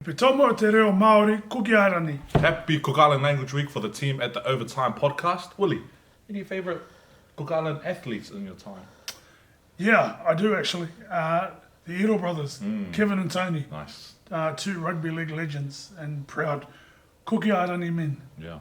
Pe tomo te reo Māori, kuki airani. Happy Cook Island Language Week for the team at the Overtime podcast. Willie, any favourite Cook Island athletes in your time? Yeah, I do actually. The Ero brothers, Kevin and Tony. Nice. Two rugby league legends and proud kuki airani men. Yeah.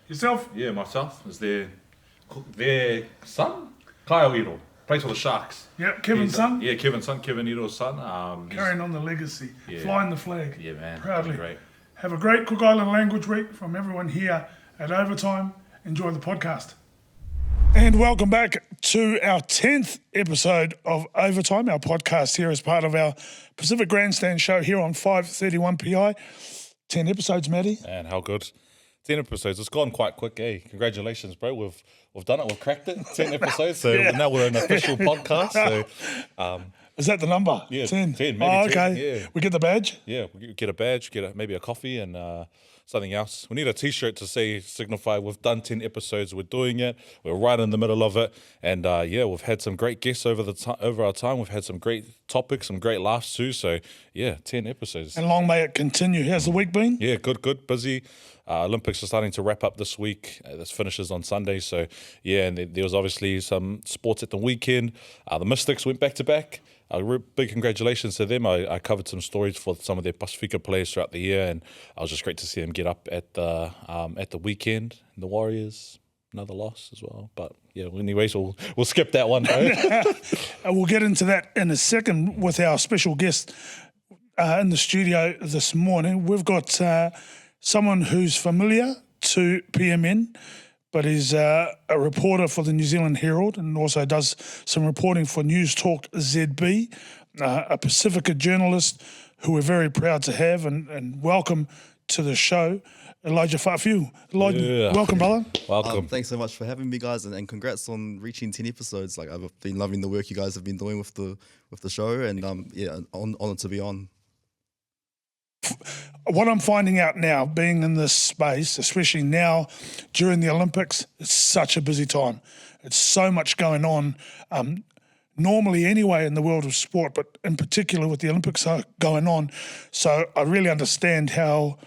Yourself? Yeah, myself. Is their son? Kyle Iro. Plays for the Sharks. Yep, Kevin's son. Yeah, Kevin's son. Kevin Iro's son. Carrying on the legacy. Yeah. Flying the flag. Yeah, man. Proudly. Great. Have a great Cook Island Language Week from everyone here at Overtime. Enjoy the podcast. And welcome back to our 10th episode of Overtime, our podcast here as part of our Pacific Grandstand show here on 531 PI. 10 episodes, Matty. Man, how good. 10 episodes. It's gone quite quick, eh? Congratulations, bro. We've done it. We've cracked it. 10 episodes. So Yeah. now we're an official podcast. So Is that the number? yeah, 10. 10, maybe oh, 10, okay. yeah. We get the badge? yeah, we get a badge, maybe a coffee and something else. We need a T-shirt to signify we've done 10 episodes. We're doing it. We're right in the middle of it. And yeah, we've had some great guests over our time. We've had some great topics, some great laughs too. So yeah, 10 episodes. And long may it continue. How's the week been? Yeah, good, busy. Olympics are starting to wrap up this week. This finishes on Sunday. So, yeah, and there was obviously some sports at the weekend. The Mystics went back-to-back. Big congratulations to them. I covered some stories for some of their Pacifica players throughout the year, and it was just great to see them get up at the weekend. And the Warriors, another loss as well. But, yeah, anyways, we'll skip that one. We'll get into that in a second with our special guest in the studio this morning. We've got someone who's familiar to PMN, but is a reporter for the New Zealand Herald and also does some reporting for News Talk ZB, a Pacifica journalist who we're very proud to have and welcome to the show, Elijah Fa'afiu. Elijah, Yeah. welcome, brother. Welcome. Thanks so much for having me, guys, and congrats on reaching 10 episodes. Like, I've been loving the work you guys have been doing with the show, and yeah, honored to be on. What I'm finding out now, being in this space, especially now during the Olympics, it's such a busy time. It's so much going on, normally anyway in the world of sport, but in particular with the Olympics going on. So I really understand how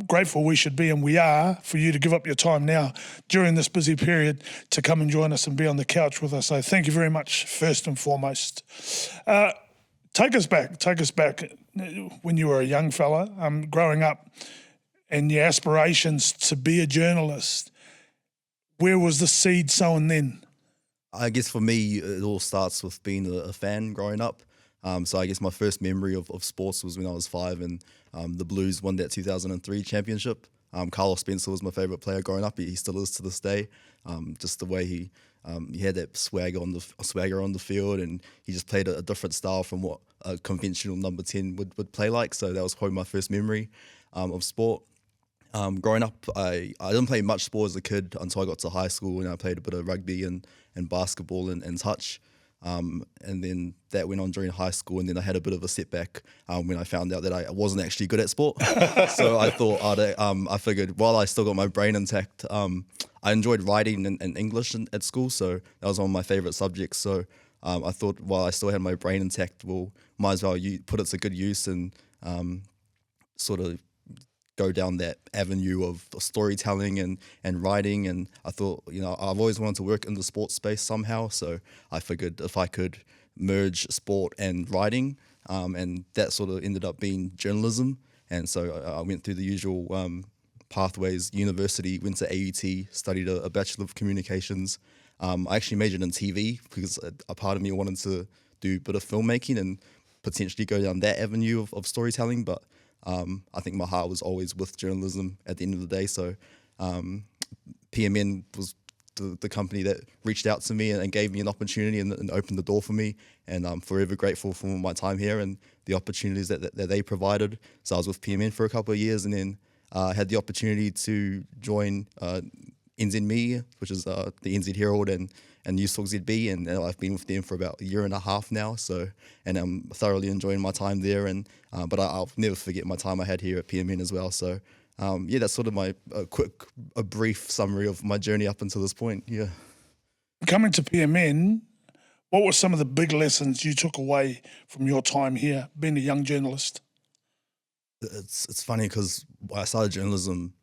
grateful we should be, and we are, for you to give up your time now during this busy period to come and join us and be on the couch with us. So thank you very much, first and foremost. Take us back when you were a young fella, growing up, and your aspirations to be a journalist. Where was the seed sown then? I guess for me, it all starts with being a fan growing up. So I guess my first memory of sports was when I was 5 and the Blues won that 2003 championship. Carlos Spencer was my favourite player growing up. He still is to this day. Just the way he had that swagger on the field, and he just played a different style from what a conventional number 10 would play like. So that was probably my first memory of sport. Growing up, I didn't play much sport as a kid until I got to high school, and I played a bit of rugby and basketball and touch. And then that went on during high school, and then I had a bit of a setback when I found out that I wasn't actually good at sport. So I thought I figured while I still got my brain intact, I enjoyed writing and English at school, so that was one of my favourite subjects. So I thought while I still had my brain intact, well, might as well put it to good use and sort of go down that avenue of storytelling and writing. And I thought, I've always wanted to work in the sports space somehow. So I figured if I could merge sport and writing, and that sort of ended up being journalism. And so I went through the usual pathways, university, went to AUT, studied a Bachelor of Communications. I actually majored in TV because a part of me wanted to do a bit of filmmaking and potentially go down that avenue of storytelling. But I think my heart was always with journalism at the end of the day. So PMN was the company that reached out to me and gave me an opportunity and opened the door for me. And I'm forever grateful for my time here and the opportunities that they provided. So I was with PMN for a couple of years, and then had the opportunity to join NZME, which is the NZ Herald and News Talk ZB, and I've been with them for about a year and a half now. So, and I'm thoroughly enjoying my time there. And but I'll never forget my time I had here at PMN as well. So, yeah, that's sort of my brief summary of my journey up until this point. Yeah. Coming to PMN, what were some of the big lessons you took away from your time here, being a young journalist? it's funny because I started journalism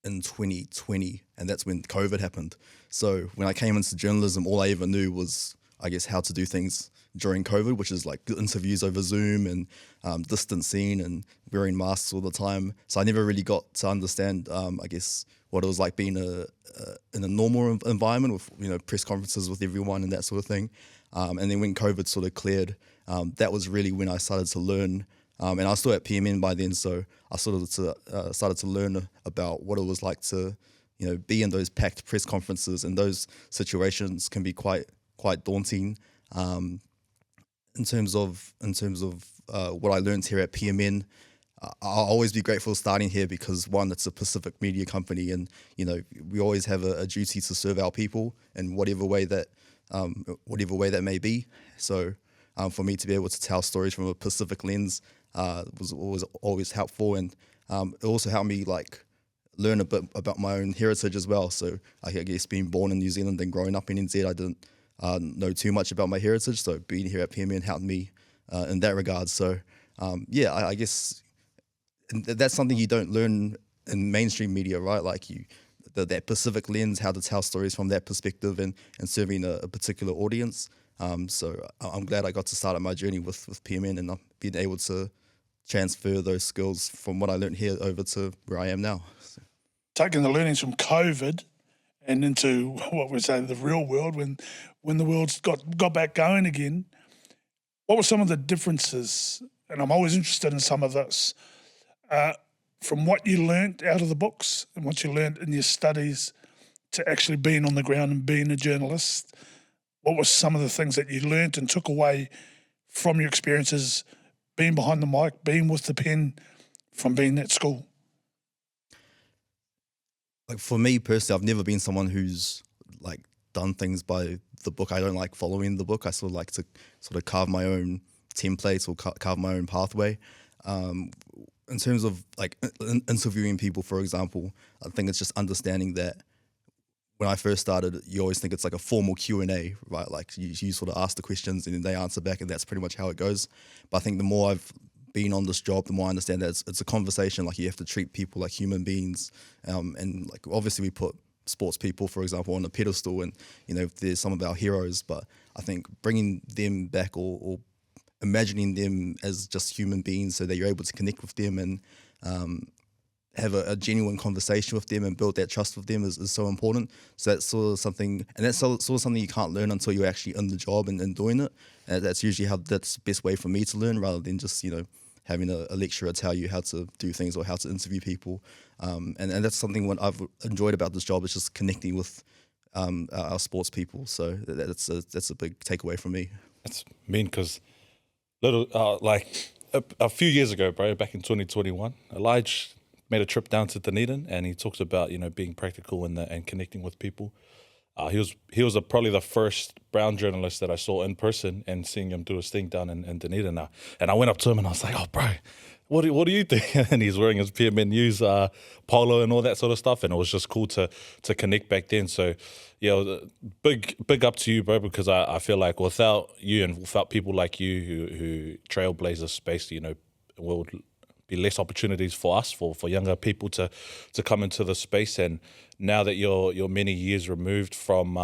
in 2020, and that's when COVID happened. So when I came into journalism, all I ever knew was, I guess, how to do things during COVID, which is like interviews over Zoom and distancing and wearing masks all the time. So I never really got to understand, I guess, what it was like being in a normal environment with, you know, press conferences with everyone and that sort of thing. And then when COVID sort of cleared, that was really when I started to learn. And I was still at PMN by then, so I sort of started to learn about what it was like to, you know, be in those packed press conferences, and those situations can be quite daunting. In terms of what I learned here at PMN, I'll always be grateful starting here because, one, it's a Pacific media company, and you know we always have a duty to serve our people in whatever way that may be. So for me to be able to tell stories from a Pacific lens was always helpful, and it also helped me like learn a bit about my own heritage as well. So I guess being born in New Zealand and growing up in NZ, I didn't know too much about my heritage. So being here at PMN helped me in that regard. So I guess that's something you don't learn in mainstream media, right? Like that Pacific lens, how to tell stories from that perspective and serving a particular audience. So I'm glad I got to start my journey with PMN, and I've been able to transfer those skills from what I learned here over to where I am now. So. Taking the learnings from COVID and into what we say the real world, when the world's got back going again, what were some of the differences? And I'm always interested in some of this, from what you learnt out of the books and what you learnt in your studies to actually being on the ground and being a journalist. What were some of the things that you learnt and took away from your experiences being behind the mic, being with the pen, from being at school? Like for me personally, I've never been someone who's like done things by the book. I don't like following the book. I sort of like to sort of carve my own templates or carve my own pathway. In terms of like interviewing people, for example, I think it's just understanding that when I first started, you always think it's like a formal Q&A, right? Like you sort of ask the questions and then they answer back, and that's pretty much how it goes. But I think the more I've been on this job, the more I understand that it's a conversation. Like you have to treat people like human beings. And like obviously we put sports people, for example, on a pedestal, and you know there's some of our heroes, but I think bringing them back or imagining them as just human beings so that you're able to connect with them and have a genuine conversation with them and build that trust with them is so important. So that's sort of something, and that's sort of something you can't learn until you're actually in the job and doing it. And that's usually that's the best way for me to learn, rather than just, you know, having a lecturer tell you how to do things or how to interview people. And that's something what I've enjoyed about this job, is just connecting with our sports people. So that's a big takeaway from me. That's mean because a few years ago, bro, back in 2021, Elijah made a trip down to Dunedin, and he talked about, you know, being practical and connecting with people. He was probably the first brown journalist that I saw in person, and seeing him do his thing down in Dunedin now. And I went up to him and I was like, "Oh, bro, what do you think?" And he's wearing his PMN News polo and all that sort of stuff. And it was just cool to connect back then. So, yeah, big up to you, bro, because I feel like without you and without people like you who trailblaze this space, you know, will be less opportunities for us, for younger people to come into the space. And now that you're many years removed from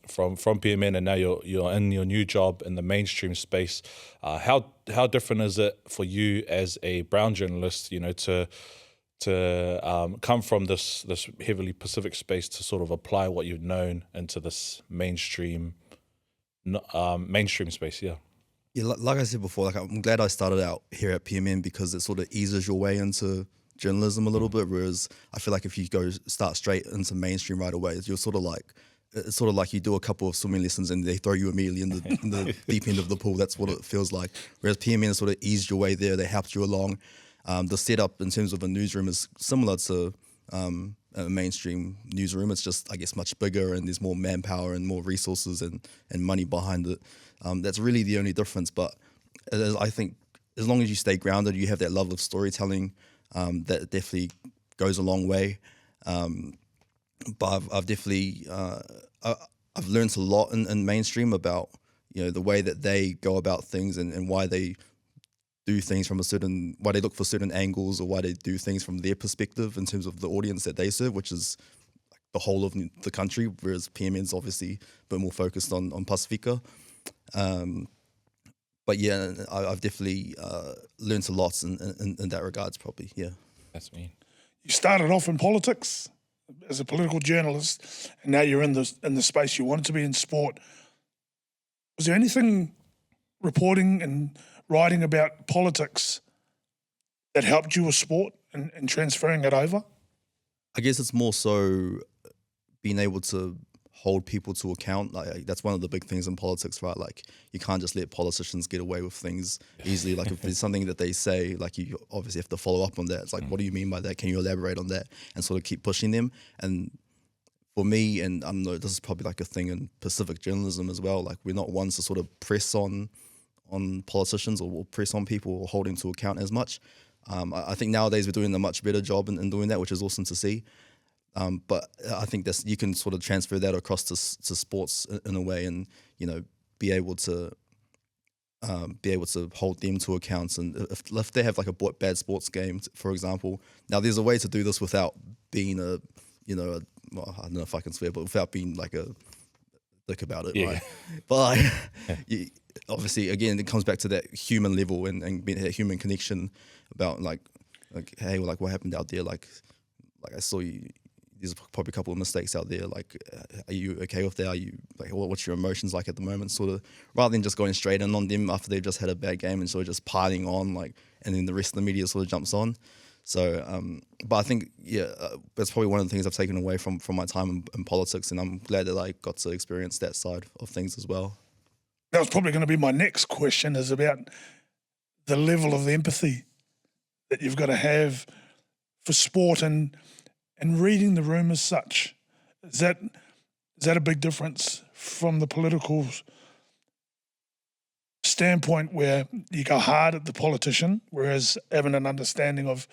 PMN, and now you're in your new job in the mainstream space, how different is it for you as a brown journalist, you know, to come from this heavily Pacific space to sort of apply what you've known into this mainstream space? Yeah, like I said before, like I'm glad I started out here at PMN because it sort of eases your way into journalism a little bit. Whereas I feel like if you start straight into mainstream right away, you're sort of like you do a couple of swimming lessons and they throw you immediately in the deep end of the pool. That's what it feels like. Whereas PMN sort of eased your way there. They helped you along. The setup in terms of a newsroom is similar to a mainstream newsroom. It's just, I guess, much bigger, and there's more manpower and more resources and money behind it. That's really the only difference. But I think as long as you stay grounded, you have that love of storytelling, that definitely goes a long way. But I've definitely I've learned a lot in mainstream about, you know, the way that they go about things and why they do things from why they look for certain angles, or why they do things from their perspective in terms of the audience that they serve, which is the whole of the country, whereas PMN's obviously a bit more focused on Pacifica. But yeah, I've definitely learned a lot in that regards, probably, yeah. That's me. You started off in politics as a political journalist, and now you're in the space you wanted to be in sport. Was there anything reporting and writing about politics that helped you with sport and transferring it over? I guess it's more so being able to hold people to account. Like that's one of the big things in politics, right? Like you can't just let politicians get away with things easily. Like if there's something that they say, like you obviously have to follow up on that. It's like, what do you mean by that? Can you elaborate on that? And sort of keep pushing them. And for me, and I know this is probably like a thing in Pacific journalism as well, like we're not ones to sort of press on politicians or press on people or hold them to account as much. I think nowadays we're doing a much better job in doing that, which is awesome to see. But I think you can sort of transfer that across to sports in a way, and be able to hold them to account. And if they have like a bad sports game, for example, now there's a way to do this without being well, I don't know if I can swear, but without being like a dick about it, right? But obviously, again, it comes back to that human level and being that human connection about like hey, like what happened out there? Like I saw you. There's probably a couple of mistakes out there. Like, are you okay with that? Are you like, what's your emotions like at the moment? Sort of, rather than just going straight in on them after they've just had a bad game and sort of just piling on, like, and then the rest of the media sort of jumps on. So, but I think, that's probably one of the things I've taken away from my time in politics, and I'm glad that I got to experience that side of things as well. That was probably going to be my next question, is about the level of empathy that you've got to have for sport and reading the room as such. Is that a big difference from the political standpoint, where you go hard at the politician, whereas having an understanding of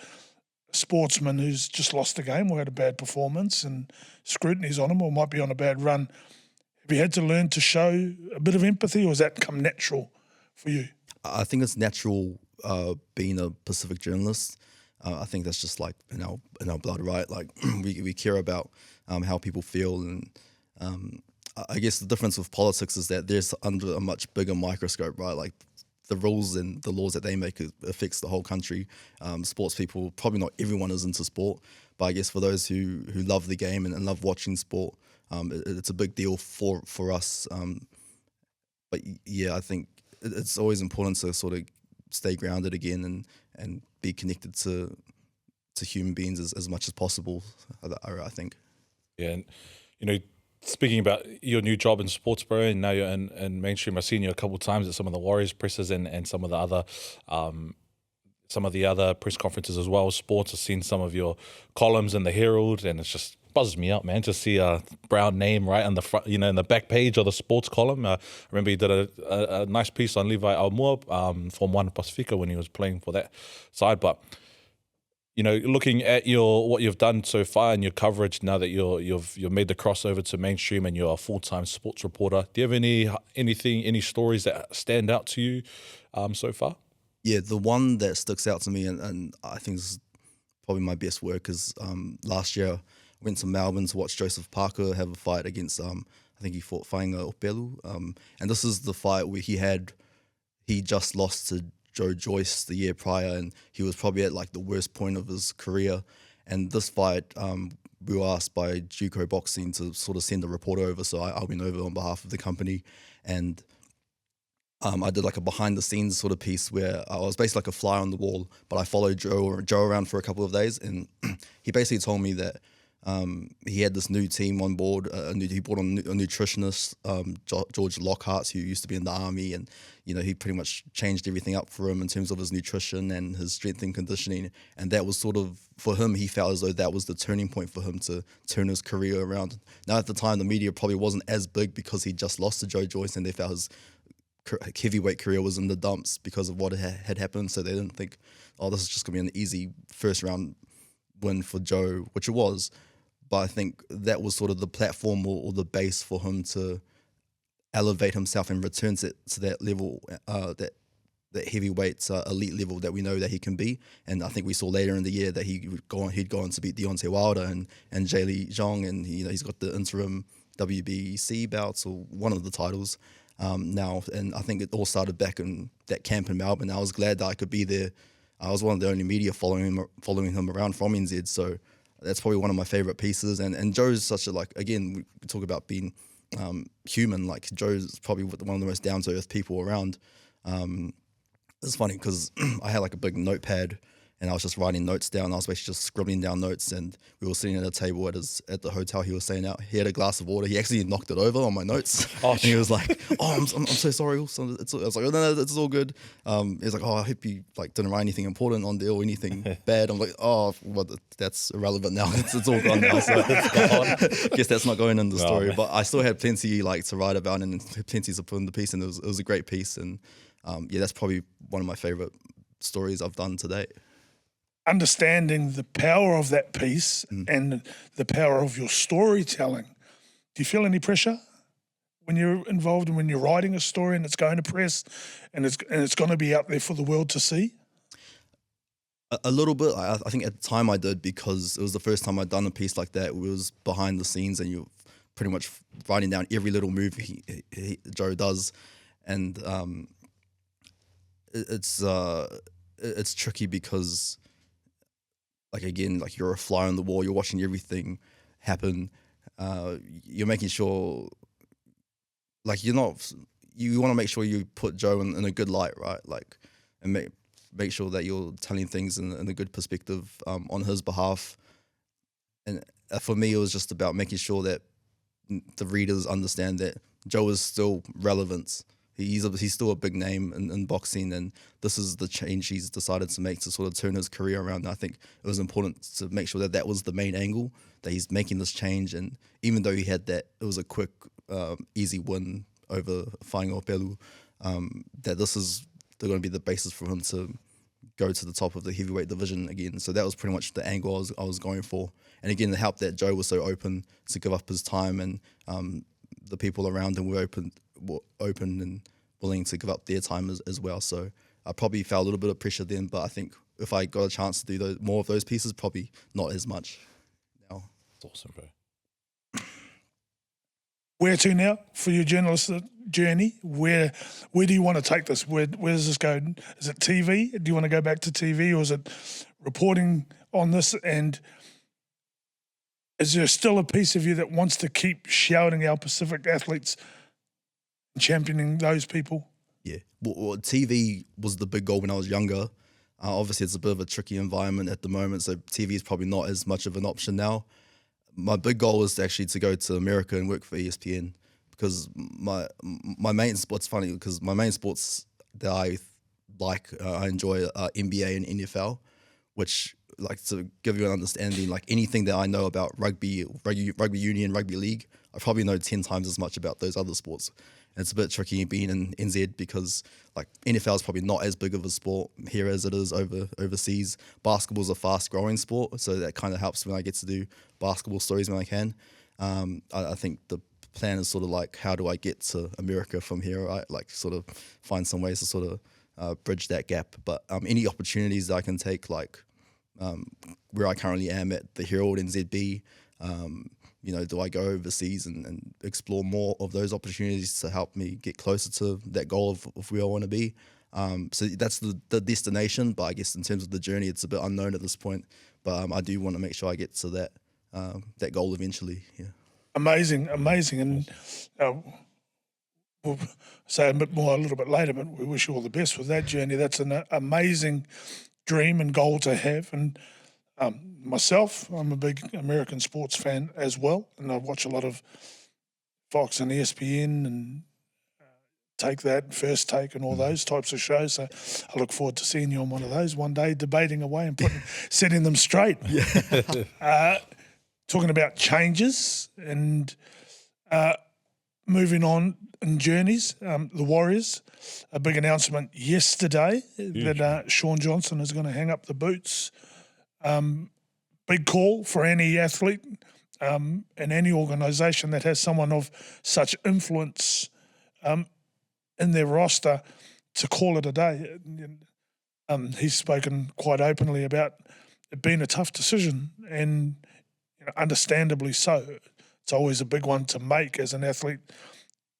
a sportsman who's just lost a game or had a bad performance and scrutiny's on him or might be on a bad run? Have you had to learn to show a bit of empathy, or has that come natural for you? I think it's natural being a Pacific journalist. I think that's just like in our blood, right? Like we care about how people feel, and I guess the difference with politics is that there's under a much bigger microscope, right? Like the rules and the laws that they make affects the whole country. Sports people, probably not everyone is into sport, but I guess for those who love the game and love watching sport, it's a big deal for us. But yeah, I think it's always important to sort of stay grounded again and be connected to human beings as much as possible, I think. Yeah, and speaking about your new job in sports, bro, and now you're in mainstream, I've seen you a couple of times at some of the Warriors presses and some of the other press conferences as well. Sports, I've seen some of your columns in the Herald, and it's just buzzes me up, man, to see a brown name right on the front, in the back page of the sports column. I remember he did a nice piece on Levi Aumua from One Pacifica when he was playing for that side. But looking at what you've done so far and your coverage now that you've made the crossover to mainstream and you're a full-time sports reporter, do you have any stories that stand out to you so far? Yeah, the one that sticks out to me, and I think this is probably my best work, is last year I went to Melbourne to watch Joseph Parker have a fight against, I think he fought Whainga Opelu. And this is the fight where he just lost to Joe Joyce the year prior, and he was probably at like the worst point of his career. And this fight, we were asked by Juco Boxing to sort of send a reporter over, so I went over on behalf of the company, and I did like a behind the scenes sort of piece where I was basically like a fly on the wall, but I followed Joe around for a couple of days, and he basically told me that he had this new team on board. He brought on a nutritionist, George Lockhart, who used to be in the army, and he pretty much changed everything up for him in terms of his nutrition and his strength and conditioning. And that was sort of, for him, he felt as though that was the turning point for him to turn his career around. Now, at the time, the media probably wasn't as big because he just lost to Joe Joyce, and they felt his heavyweight career was in the dumps because of what had happened. So they didn't think, this is just going to be an easy first round win for Joe, which it was. But I think that was sort of the platform or the base for him to elevate himself and return to that level that that heavyweight elite level that we know that he can be. And I think we saw later in the year that he'd go on to beat Deontay Wilder and Jay Lee Zhang, and he's got the interim WBC bouts or one of the titles now. And I think it all started back in that camp in Melbourne. I was glad that I could be there. I was one of the only media following him around from NZ, so that's probably one of my favorite pieces. And Joe's such a, like, again, we talk about being human. Like, Joe's probably one of the most down to earth people around. It's funny because I had like a big notepad and I was just writing notes down. I was basically just scribbling down notes, and we were sitting at a table at the hotel. He was saying out, he had a glass of water. He actually knocked it over on my notes. And he was like, "Oh, I'm so sorry." I was like, "Oh, no, it's all good." He's like, "Oh, I hope you like didn't write anything important on there or anything bad." I'm like, "Oh, well, that's irrelevant now. It's all gone now." So I guess that's not going in the story. Man. But I still had plenty like to write about and plenty to put in the piece, and it was a great piece. And yeah, that's probably one of my favorite stories I've done to date. Understanding the power of that piece and the power of your storytelling. Do you feel any pressure when you're involved and when you're writing a story and it's going to press and it's going to be out there for the world to see? A little bit. I think at the time I did, because it was the first time I'd done a piece like that. It was behind the scenes and you're pretty much writing down every little move Joe does. And it's tricky because, like, again, like, you're a fly on the wall, you're watching everything happen. You're making sure, like, you want to make sure you put Joe in a good light, right? Like, and make sure that you're telling things in a good perspective on his behalf. And for me, it was just about making sure that the readers understand that Joe is still relevant. He's still a big name in boxing, and this is the change he's decided to make to sort of turn his career around. And I think it was important to make sure that was the main angle, that he's making this change. And even though he had that, it was a quick, easy win over Whaingo Pelu, that this is going to be the basis for him to go to the top of the heavyweight division again. So that was pretty much the angle I was going for. And again, the help that Joe was so open to give up his time, and the people around him were open and willing to give up their time as well. So I probably felt a little bit of pressure then, but I think if I got a chance to do more of those pieces, probably not as much now. It's awesome, bro. Where to now for your journalist journey? Where do you want to take this? Where does this go? Is it TV? Do you want to go back to TV, or is it reporting on this? And is there still a piece of you that wants to keep shouting our Pacific athletes and championing those people? Yeah. Well, TV was the big goal when I was younger. Obviously, it's a bit of a tricky environment at the moment, so TV is probably not as much of an option now. My big goal is actually to go to America and work for ESPN, because my main sports, funny, because my main sports that I enjoy are NBA and NFL, which, like, to give you an understanding, like, anything that I know about rugby union, rugby league, I probably know 10 times as much about those other sports. And it's a bit tricky being in NZ because, like, NFL is probably not as big of a sport here as it is overseas. Basketball is a fast-growing sport, so that kind of helps when I get to do basketball stories when I can. I think the plan is sort of like, how do I get to America from here, right? Like, sort of find some ways to sort of bridge that gap. But any opportunities that I can take, like where I currently am at the Herald in ZB, do I go overseas and explore more of those opportunities to help me get closer to that goal of where I want to be? So that's the destination, but I guess in terms of the journey, it's a bit unknown at this point. But I do want to make sure I get to that goal eventually. Yeah. Amazing. And we'll say a bit more a little bit later, but we wish you all the best with that journey. That's an amazing dream and goal to have. And myself, I'm a big American sports fan as well, and I watch a lot of Fox and ESPN and Take That, First Take, and all those types of shows. So I look forward to seeing you on one of those one day, debating away and setting them straight. Talking about changes and moving on in journeys, the Warriors, a big announcement yesterday that Shaun Johnson is going to hang up the boots. Big call for any athlete and any organisation that has someone of such influence in their roster to call it a day. He's spoken quite openly about it being a tough decision, and understandably so. It's always a big one to make as an athlete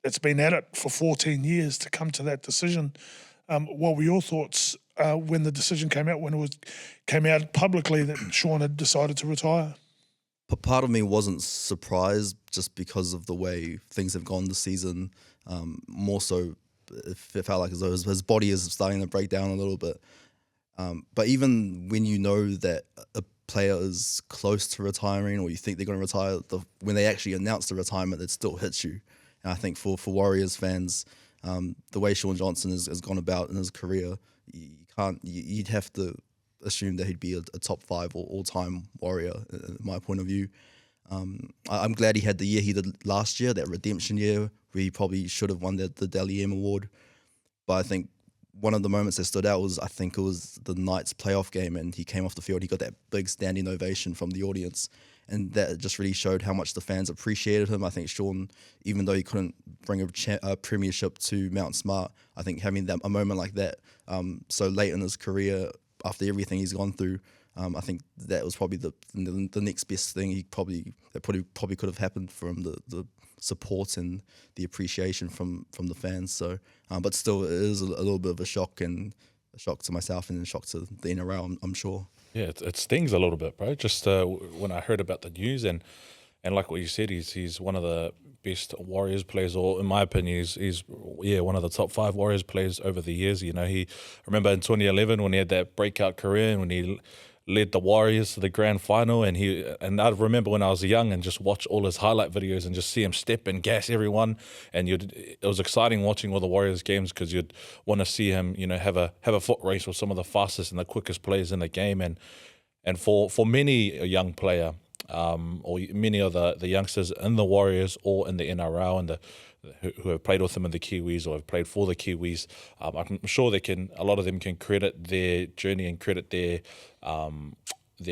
that's been at it for 14 years to come to that decision. What were your thoughts when the decision came out, when it came out publicly that Shaun had decided to retire? Part of me wasn't surprised just because of the way things have gone this season. More so, it felt like as though his body is starting to break down a little bit. But even when you know that a player is close to retiring, or you think they're going to retire, when they actually announce the retirement, it still hits you. And I think for Warriors fans, the way Shaun Johnson has gone about in his career, you'd have to assume that he'd be a top 5 or all-time Warrior, in my point of view. I'm glad he had the year he did last year, that redemption year, where he probably should have won the Dally M award. But I think one of the moments that stood out was, I think it was the Knights playoff game, and he came off the field, he got that big standing ovation from the audience. And that just really showed how much the fans appreciated him. I think Shaun, even though he couldn't bring a premiership to Mount Smart, I think having a moment like that so late in his career, after everything he's gone through, I think that was probably the next best thing that probably could have happened from the support and the appreciation from the fans. So, but still, it is a little bit of a shock, and a shock to myself and a shock to the NRL, I'm sure. Yeah, it stings a little bit, bro. Just when I heard about the news, and like what you said, he's one of the best Warriors players, or in my opinion, he's one of the top 5 Warriors players over the years. I remember in 2011 when he had that breakout career and when he led the Warriors to the grand final, and I remember when I was young and just watch all his highlight videos and just see him step and gas everyone, and it was exciting watching all the Warriors games because you'd want to see him, have a foot race with some of the fastest and the quickest players in the game, and for many a young player, or many of the youngsters in the Warriors or in the NRL and who have played with him in the Kiwis or have played for the Kiwis, I'm sure a lot of them can credit their journey and credit their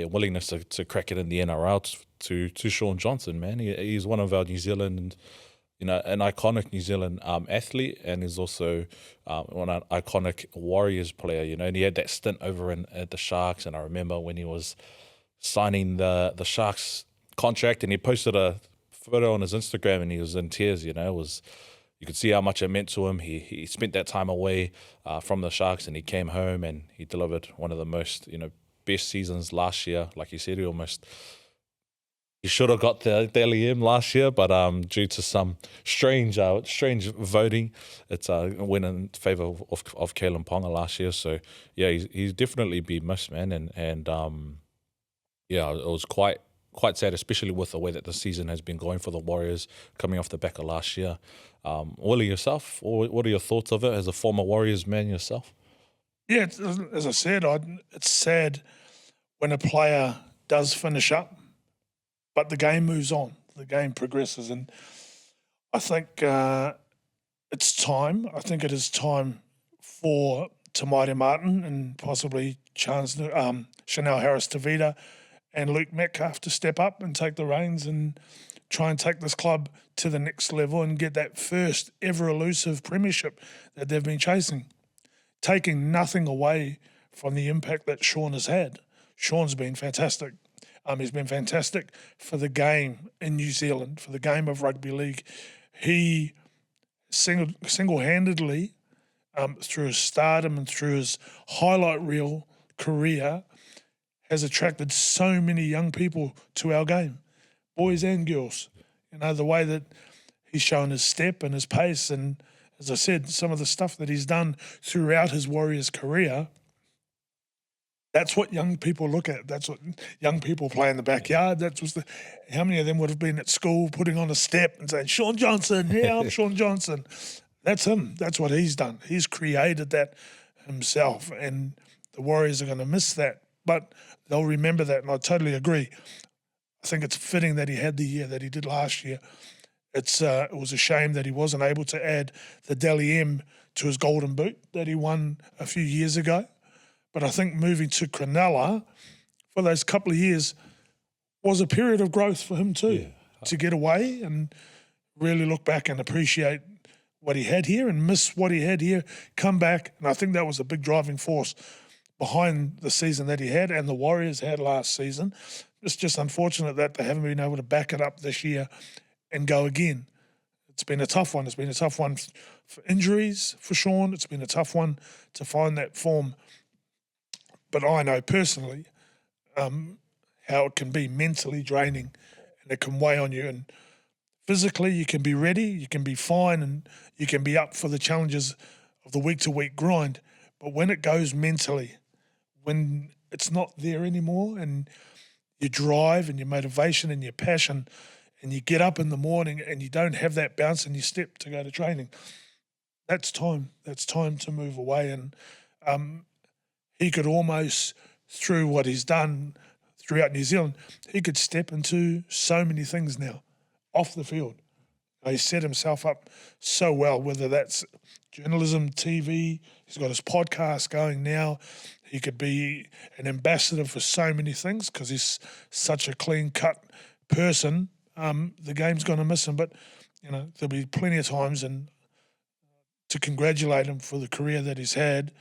willingness to crack it in the NRL to Shaun Johnson, man. He's one of our New Zealand, an iconic New Zealand athlete, and is also an iconic Warriors player, and he had that stint over at the Sharks, and I remember when he was signing the Sharks contract, and he posted a photo on his Instagram and he was in tears. You could see how much it meant to him. He spent that time away from the Sharks, and he came home and he delivered one of the most best seasons last year. Like you said, he should have got the Dally M last year, but due to some strange voting, it's went in favour of Kalen Ponga last year. So yeah, he's definitely been missed, man, and it was quite sad, especially with the way that the season has been going for the Warriors, coming off the back of last year. Willie, yourself, what are your thoughts of it as a former Warriors man yourself? Yeah, as I said, it's sad when a player does finish up, but the game moves on, the game progresses, and I think it's time. I think it is time for Tamaiti Martin and possibly Chanel Harris-Tavita and Luke Metcalf to step up and take the reins and try and take this club to the next level and get that first ever elusive premiership that they've been chasing. Taking nothing away from the impact that Shaun has had. Shaun's been fantastic. He's been fantastic for the game in New Zealand, for the game of rugby league. He single-handedly, through his stardom and through his highlight reel career, has attracted so many young people to our game, boys and girls. The way that he's shown his step and his pace, and as I said, some of the stuff that he's done throughout his Warriors career, that's what young people look at. That's what young people play in the backyard. How many of them would have been at school putting on a step and saying, Shaun Johnson, yeah, I'm Shaun Johnson. That's him. That's what he's done. He's created that himself, and the Warriors are going to miss that. But they'll remember that, and I totally agree. I think it's fitting that he had the year that he did last year. It was a shame that he wasn't able to add the Dally M to his golden boot that he won a few years ago. But I think moving to Cronulla for those couple of years was a period of growth for him too, to get away and really look back and appreciate what he had here and miss what he had here, come back. And I think that was a big driving force behind the season that he had and the Warriors had last season. It's just unfortunate that they haven't been able to back it up this year and go again. It's been a tough one. It's been a tough one for injuries for Shaun. It's been a tough one to find that form. But I know personally how it can be mentally draining and it can weigh on you. And physically, you can be ready, you can be fine, and you can be up for the challenges of the week-to-week grind. But when it goes mentally, when it's not there anymore, and your drive and your motivation and your passion, and you get up in the morning and you don't have that bounce in your step to go to training, that's time. That's time to move away. And he could almost, through what he's done throughout New Zealand, he could step into so many things now off the field. He set himself up so well, whether that's journalism, TV, he's got his podcast going now. He could be an ambassador for so many things because he's such a clean-cut person. The game's going to miss him, but there'll be plenty of times and to congratulate him for the career that he's had.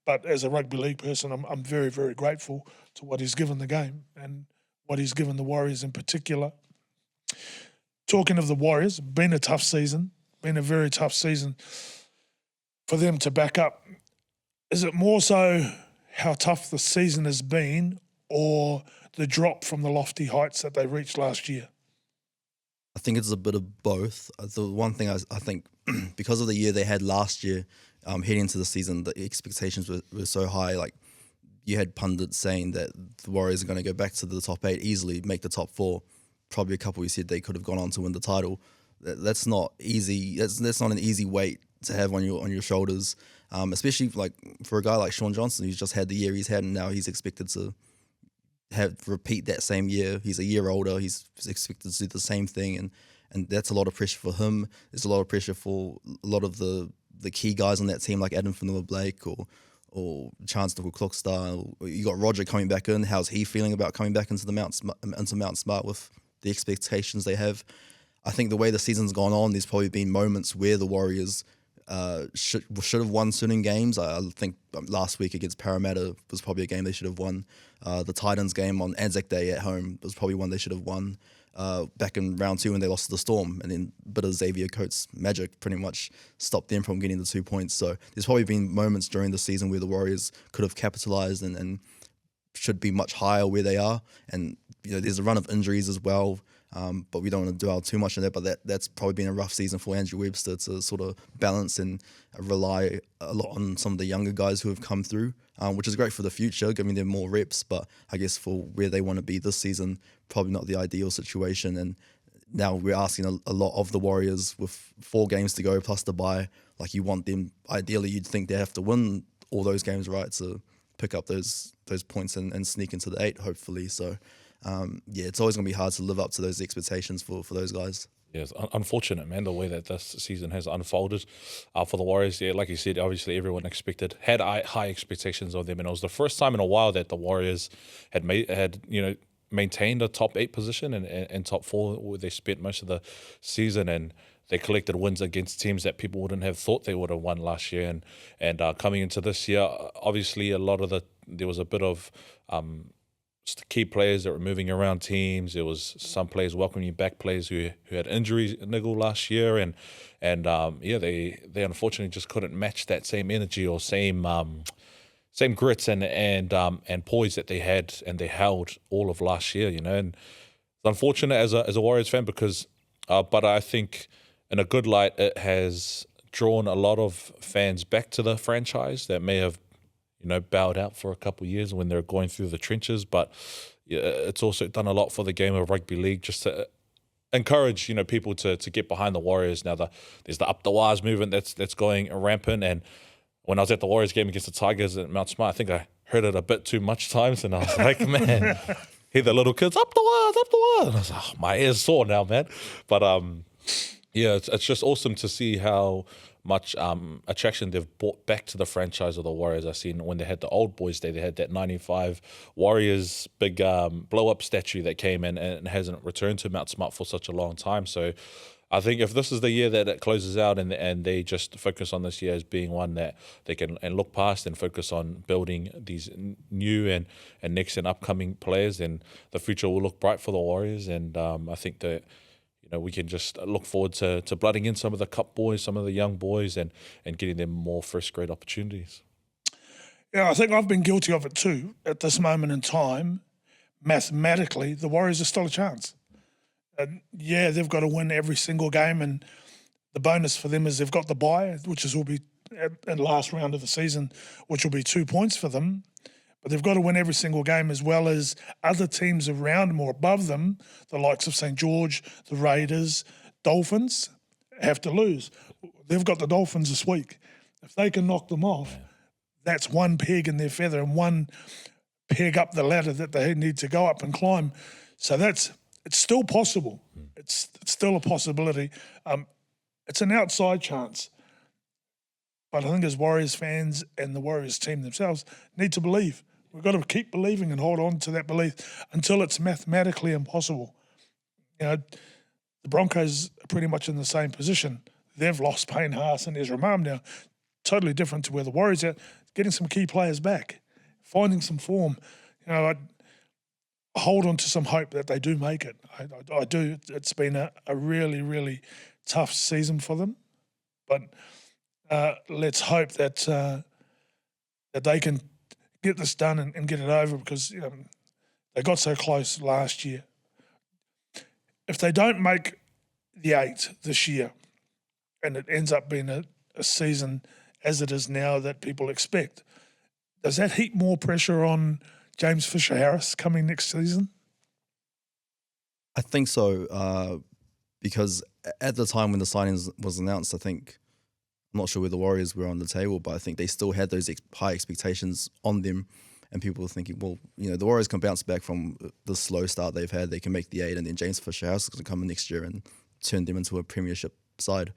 But as a rugby league person, I'm very, very grateful to what he's given the game and what he's given the Warriors in particular. Talking of the Warriors, been a tough season, been a very tough season for them to back up. Is it more so how tough the season has been or the drop from the lofty heights that they reached last year? I think it's a bit of both. The one thing I think, because of the year they had last year, heading into the season, the expectations were so high. Like, you had pundits saying that the Warriors are going to go back to the top 8 easily, make the top 4. Probably a couple who said they could have gone on to win the title. That's not easy. That's not an easy weight to have on your shoulders, especially like for a guy like Shaun Johnson, who's just had the year he's had, and now he's expected to repeat that same year. He's a year older. He's expected to do the same thing, and that's a lot of pressure for him. There's a lot of pressure for a lot of the key guys on that team, like Adam Fanua-Blake or Chance Tukwukloksta. You got Roger coming back in. How's he feeling about coming back into Mount Smart with the expectations they have? I think the way the season's gone on, there's probably been moments where the Warriors should have won certain games. I think last week against Parramatta was probably a game they should have won. The Titans game on Anzac Day at home was probably one they should have won. Back in round 2 when they lost to the Storm, and then a bit of Xavier Coates' magic pretty much stopped them from getting the 2 points. So there's probably been moments during the season where the Warriors could have capitalised and should be much higher where they are. And there's a run of injuries as well, but we don't want to dwell too much on that. But that's probably been a rough season for Andrew Webster to sort of balance and rely a lot on some of the younger guys who have come through, which is great for the future, giving them more reps. But I guess for where they want to be this season, probably not the ideal situation. And now we're asking a lot of the Warriors with 4 games to go plus the bye. Like, you want them, ideally you'd think they have to win all those games, right, to pick up those points and sneak into the 8, hopefully. So it's always going to be hard to live up to those expectations for those guys. Yeah, it's unfortunate, man, the way that this season has unfolded for the Warriors. Yeah, like you said, obviously everyone had high expectations of them, and it was the first time in a while that the Warriors had maintained a top 8 position and top 4, where they spent most of the season, and they collected wins against teams that people wouldn't have thought they would have won last year. And coming into this year, obviously there was a bit of key players that were moving around teams. There was some players welcoming back players who had injuries niggle last year, and they unfortunately just couldn't match that same energy or same grit and poise that they had and they held all of last year. And it's unfortunate as a Warriors fan because, but I think in a good light, it has drawn a lot of fans back to the franchise that may have bowed out for a couple of years when they're going through the trenches. But it's also done a lot for the game of rugby league just to encourage people to get behind the Warriors. Now there's the Up the Wires movement that's going rampant, and when I was at the Warriors game against the Tigers at Mount Smart, I think I heard it a bit too much times, and I was like, man, hear the little kids, up the wires, and I was like, oh, my ears sore now, man. But it's just awesome to see how much attraction they've brought back to the franchise of the Warriors. I've seen when they had the Old Boys Day, they had that 95 Warriors big blow-up statue that came in and hasn't returned to Mount Smart for such a long time. So I think if this is the year that it closes out and they just focus on this year as being one that they can and look past and focus on building these new and next and upcoming players, then the future will look bright for the Warriors. And I think that we can just look forward to blooding in some of the cup boys, some of the young boys, and getting them more first grade opportunities. Yeah, I think I've been guilty of it too. At this moment in time, mathematically, the Warriors are still a chance. And yeah, they've got to win every single game, and the bonus for them is they've got the bye, which will be in the last round of the season, which will be 2 points for them. But they've got to win every single game, as well as other teams around them or above them, the likes of St. George, the Raiders, Dolphins, have to lose. They've got the Dolphins this week. If they can knock them off, that's one peg in their feather and one peg up the ladder that they need to go up and climb. So it's still possible. It's still a possibility. It's an outside chance. But I think as Warriors fans and the Warriors team themselves need to believe. We've got to keep believing and hold on to that belief until it's mathematically impossible. The Broncos are pretty much in the same position. They've lost Payne Haas and Ezra Mam now. Totally different to where the Warriors are. Getting some key players back, finding some form. I hold on to some hope that they do make it. I do. It's been a really, really tough season for them. But let's hope that they can get this done and get it over, because they got so close last year. If they don't make the 8 this year and it ends up being a season as it is now that people expect, does that heap more pressure on James Fisher-Harris coming next season? I think so, because at the time when the signing was announced, I'm not sure where the Warriors were on the table, but I think they still had those high expectations on them, and people were thinking, well, the Warriors can bounce back from the slow start they've had. They can make the 8, and then James Fisher-Harris is going to come in next year and turn them into a premiership side.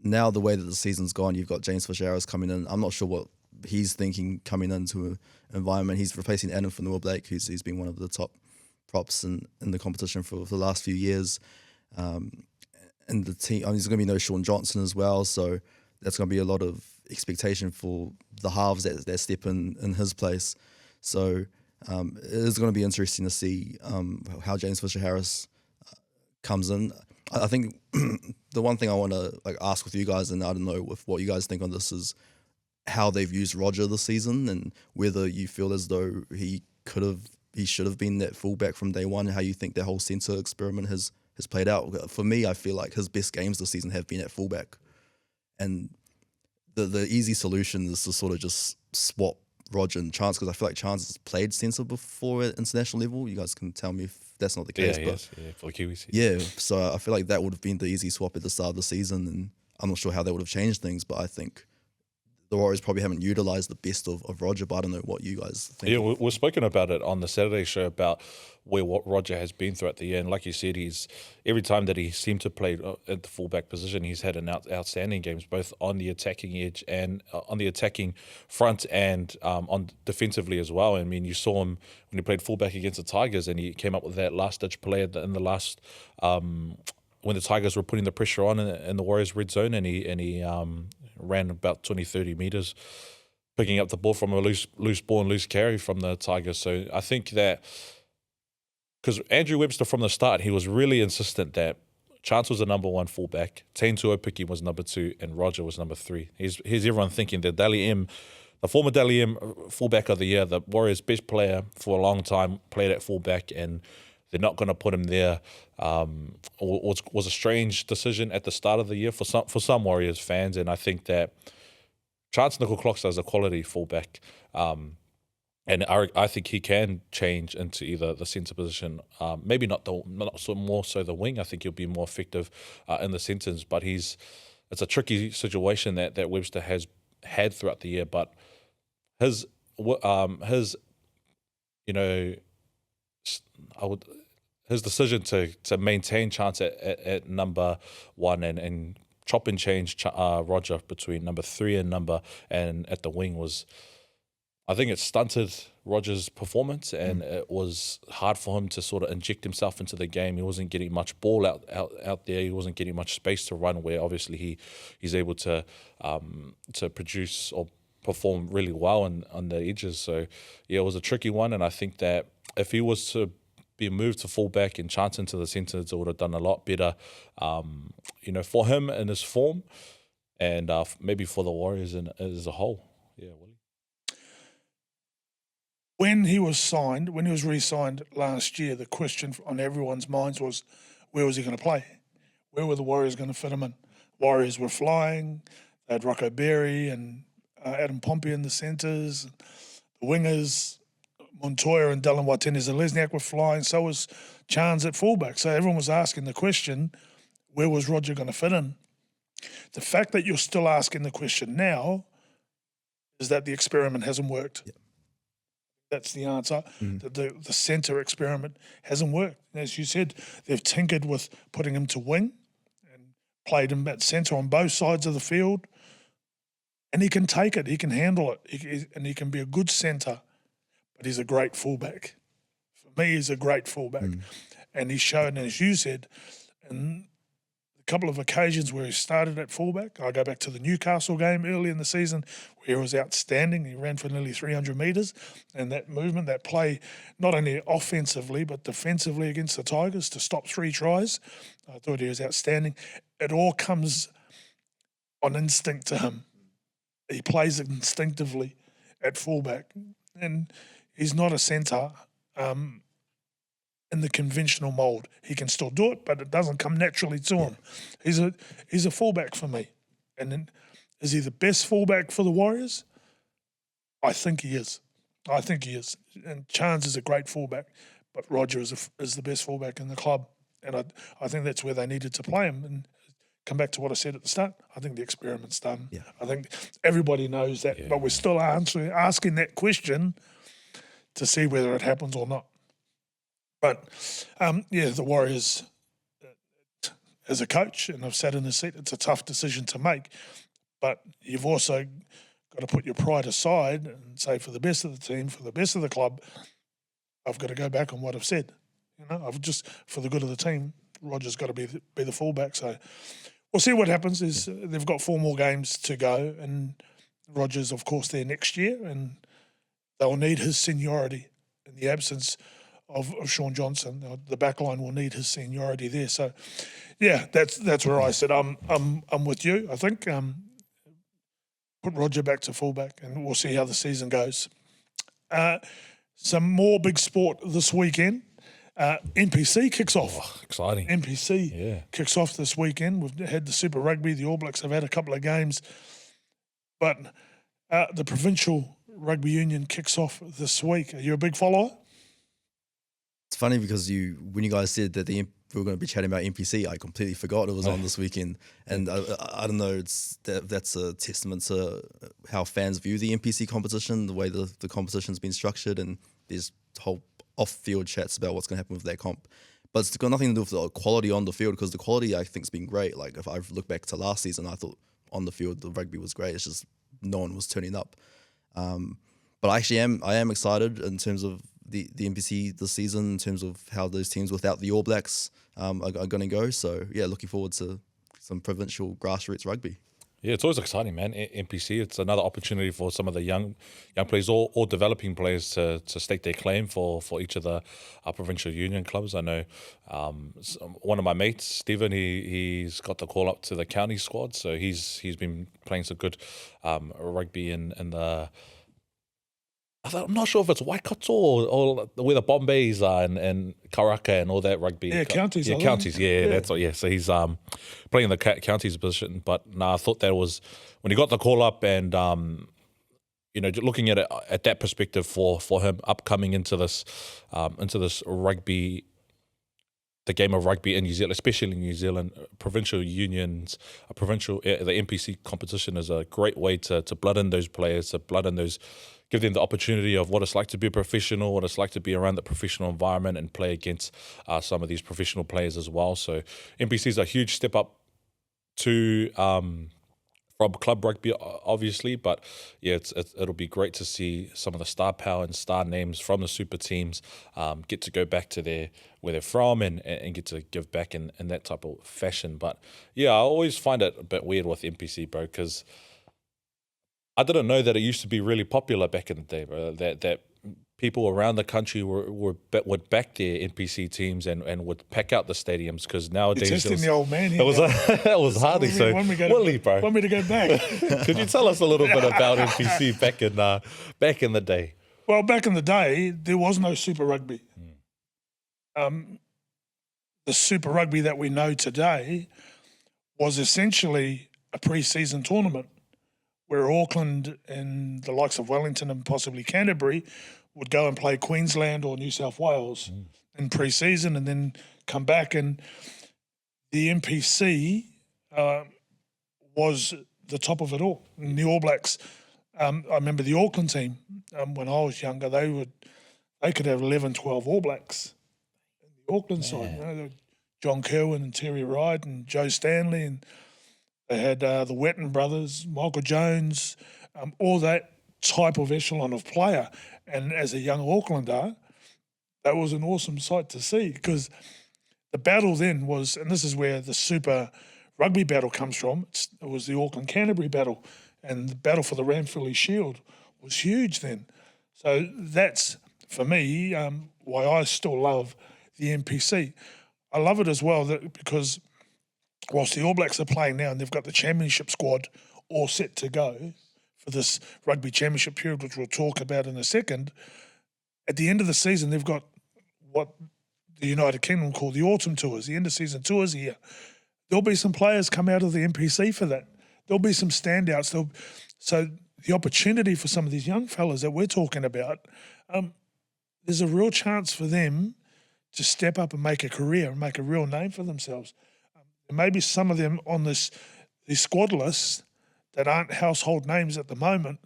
Now, the way that the season's gone, you've got James Fisher-Harris coming in. I'm not sure what he's thinking coming into an environment. He's replacing Adam Fanua-Blake, who's been one of the top props in the competition for the last few years. And the team, there's going to be no Shaun Johnson as well, so that's going to be a lot of expectation for the halves that step in his place. So it is going to be interesting to see how James Fisher-Harris comes in. I think the one thing I want to ask with you guys, and I don't know with what you guys think on this, is how they've used Roger this season, and whether you feel as though he should have been that fullback from day one, and how you think that whole centre experiment has played out. For me, I feel like his best games this season have been at fullback, and the easy solution is to sort of just swap Roger and Chance, because I feel like Chance has played centre before at international level. You guys can tell me if that's not the case. For the Kiwis. Yeah, so I feel like that would have been the easy swap at the start of the season, and I'm not sure how that would have changed things, but I think the Warriors probably haven't utilised the best of Roger, but I don't know what you guys think. Yeah, we've spoken about it on the Saturday show about what Roger has been throughout the year. And like you said, every time that he seemed to play at the fullback position, he's had outstanding games, both on the attacking edge and on the attacking front, and on defensively as well. I mean, you saw him when he played fullback against the Tigers, and he came up with that last-ditch play in the last when the Tigers were putting the pressure on in the Warriors' red zone, and he ran about 20, 30 metres, picking up the ball from a loose ball and loose carry from the Tigers. So I think that, because Andrew Webster from the start, he was really insistent that Chance was the number 1 fullback, Taine Tuopiki was number 2, and Roger was number 3. Here's everyone thinking that Dally M, the former Dally M fullback of the year, the Warriors' best player for a long time, played at fullback, and they're not going to put him there. Was a strange decision at the start of the year for some Warriors fans, and I think that Chance Nickel-Clockster is a quality fullback, and I think he can change into either the centre position, maybe not more so the wing. I think he'll be more effective in the centres, but it's a tricky situation that Webster has had throughout the year. But his decision to maintain Chance at number 1 and chop and change Roger between number 3 and at the wing was, I think it stunted Roger's performance, and it was hard for him to sort of inject himself into the game. He wasn't getting much ball out there. He wasn't getting much space to run, where obviously he's able to produce or perform really well on the edges. So yeah, it was a tricky one, and I think that if he was to be moved to fullback and chance into the centre, it would have done a lot better, for him in his form, and maybe for the Warriors as a whole. Yeah, Willie. When he was re-signed last year, the question on everyone's minds was, where was he going to play? Where were the Warriors going to fit him in? Warriors were flying. They had Rocco Berry and Adam Pompey in the centres. The wingers, Montoya and Dylan Watene-Zelezniak were flying. So was Chance at fullback. So everyone was asking the question, where was Roger going to fit in? The fact that you're still asking the question now is that the experiment hasn't worked. Yep. That's the answer. The centre experiment hasn't worked. As you said, they've tinkered with putting him to wing and played him at centre on both sides of the field. And he can take it. He can handle it. And he can be a good centre. But he's a great fullback. For me, he's a great fullback. And he's shown, as you said, in a couple of occasions where he started at fullback. I go back to the Newcastle game early in the season where he was outstanding. He ran for nearly 300 metres. And that movement, that play, not only offensively but defensively against the Tigers to stop 3 tries, I thought he was outstanding. It all comes on instinct to him. He plays instinctively at fullback. And he's not a centre in the conventional mould. He can still do it, but it doesn't come naturally to him. He's a fullback for me. And then, is he the best fullback for the Warriors? I think he is. And Chance is a great fullback, but Roger is the best fullback in the club. And I think that's where they needed to play him. And come back to what I said at the start, I think the experiment's done. Yeah. I think everybody knows that, but we're still asking that question to see whether it happens or not. But, the Warriors, as a coach, and I've sat in the seat, it's a tough decision to make. But you've also got to put your pride aside and say, for the best of the team, for the best of the club, I've got to go back on what I've said. For the good of the team, Roger's got to be the fullback. So we'll see what happens. They've got 4 more games to go, and Roger's, of course, there next year, and they'll need his seniority in the absence of Shaun Johnson. The back line will need his seniority there. So, yeah, that's where I said I'm with you. I think put Roger back to fullback, and we'll see how the season goes. Some more big sport this weekend. NPC kicks off. Oh, exciting. NPC kicks off this weekend. We've had the Super Rugby. The All Blacks have had a couple of games. But the Provincial Rugby Union kicks off this week. Are you a big follower? It's funny because when you guys said that we were going to be chatting about NPC, I completely forgot it was on this weekend. And I don't know, that's a testament to how fans view the NPC competition, the way the competition's been structured, and there's whole off-field chats about what's going to happen with that comp. But it's got nothing to do with the quality on the field, because the quality, I think, has been great. Like, if I look back to last season, I thought on the field the rugby was great. It's just no one was turning up. But I am excited in terms of the NPC this season, in terms of how those teams without the All Blacks are going to go. So, yeah, looking forward to some provincial grassroots rugby. Yeah, it's always exciting, man. NPC, it's another opportunity for some of the young players or developing players to stake their claim for each of the provincial union clubs. I know one of my mates, Stephen, he's got the call up to the county squad, so he's been playing some good rugby in the... I'm not sure if it's Waikato or where the Bombays are and Karaka and all that rugby. Yeah, counties. Yeah, counties. Yeah, that's what. Yeah, so he's playing the counties position. But I thought that was when he got the call up, and looking at it at that perspective for him upcoming into this rugby, the game of rugby in New Zealand, especially in New Zealand, provincial unions, the NPC competition is a great way to blood in those players, give them the opportunity of what it's like to be a professional, what it's like to be around the professional environment and play against some of these professional players as well. So NPC is a huge step up to from club rugby, obviously, but yeah, it'll be great to see some of the star power and star names from the super teams get to go back to where they're from and get to give back in that type of fashion. But yeah, I always find it a bit weird with NPC, bro, because I didn't know that it used to be really popular back in the day, bro. That people around the country would back their NPC teams and would pack out the stadiums, because nowadays You're testing the old man here. it was it was hardy. So Willie, bro, want me to go back? could you tell us a little bit about NPC back in the day? Well, back in the day, there was no Super Rugby. The Super Rugby that we know today was essentially a pre-season tournament where Auckland and the likes of Wellington and possibly Canterbury would go and play Queensland or New South Wales in pre-season and then come back. And the NPC was the top of it all. And the All Blacks, I remember the Auckland team, when I was younger, they could have 11, 12 All Blacks in the Auckland side. You know, John Kerwin and Terry Wright and Joe Stanley, and they had the Wetton brothers, Michael Jones, all that type of echelon of player. And as a young Aucklander, that was an awesome sight to see, because the battle then was, and this is where the Super Rugby battle comes from, it was the Auckland-Canterbury battle, and the battle for the Ranfurly Shield was huge then. So that's, for me, why I still love the NPC. I love it as well because whilst the All Blacks are playing now and they've got the championship squad all set to go for this Rugby Championship period, which we'll talk about in a second, at the end of the season they've got what the United Kingdom call the autumn tours, the end of season tours here. There'll be some players come out of the NPC for that. There'll be some standouts. So the opportunity for some of these young fellas that we're talking about, there's a real chance for them to step up and make a career and make a real name for themselves. There may be some of them on these squad lists that aren't household names at the moment,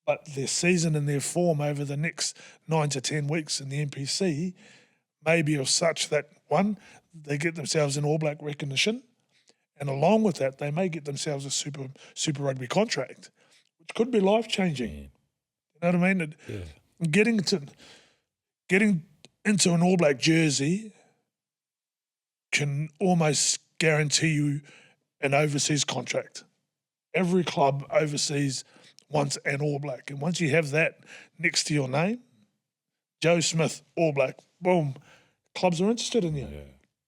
but their season and their form over the next 9 to 10 weeks in the NPC may be of such that, one, they get themselves an All Black recognition, and along with that, they may get themselves a Super Rugby contract, which could be life-changing. You know what I mean? Yeah. Getting into an All Black jersey can almost guarantee you an overseas contract. Every club overseas wants an All Black, and once you have that next to your name, Joe Smith, All Black, boom, clubs are interested in you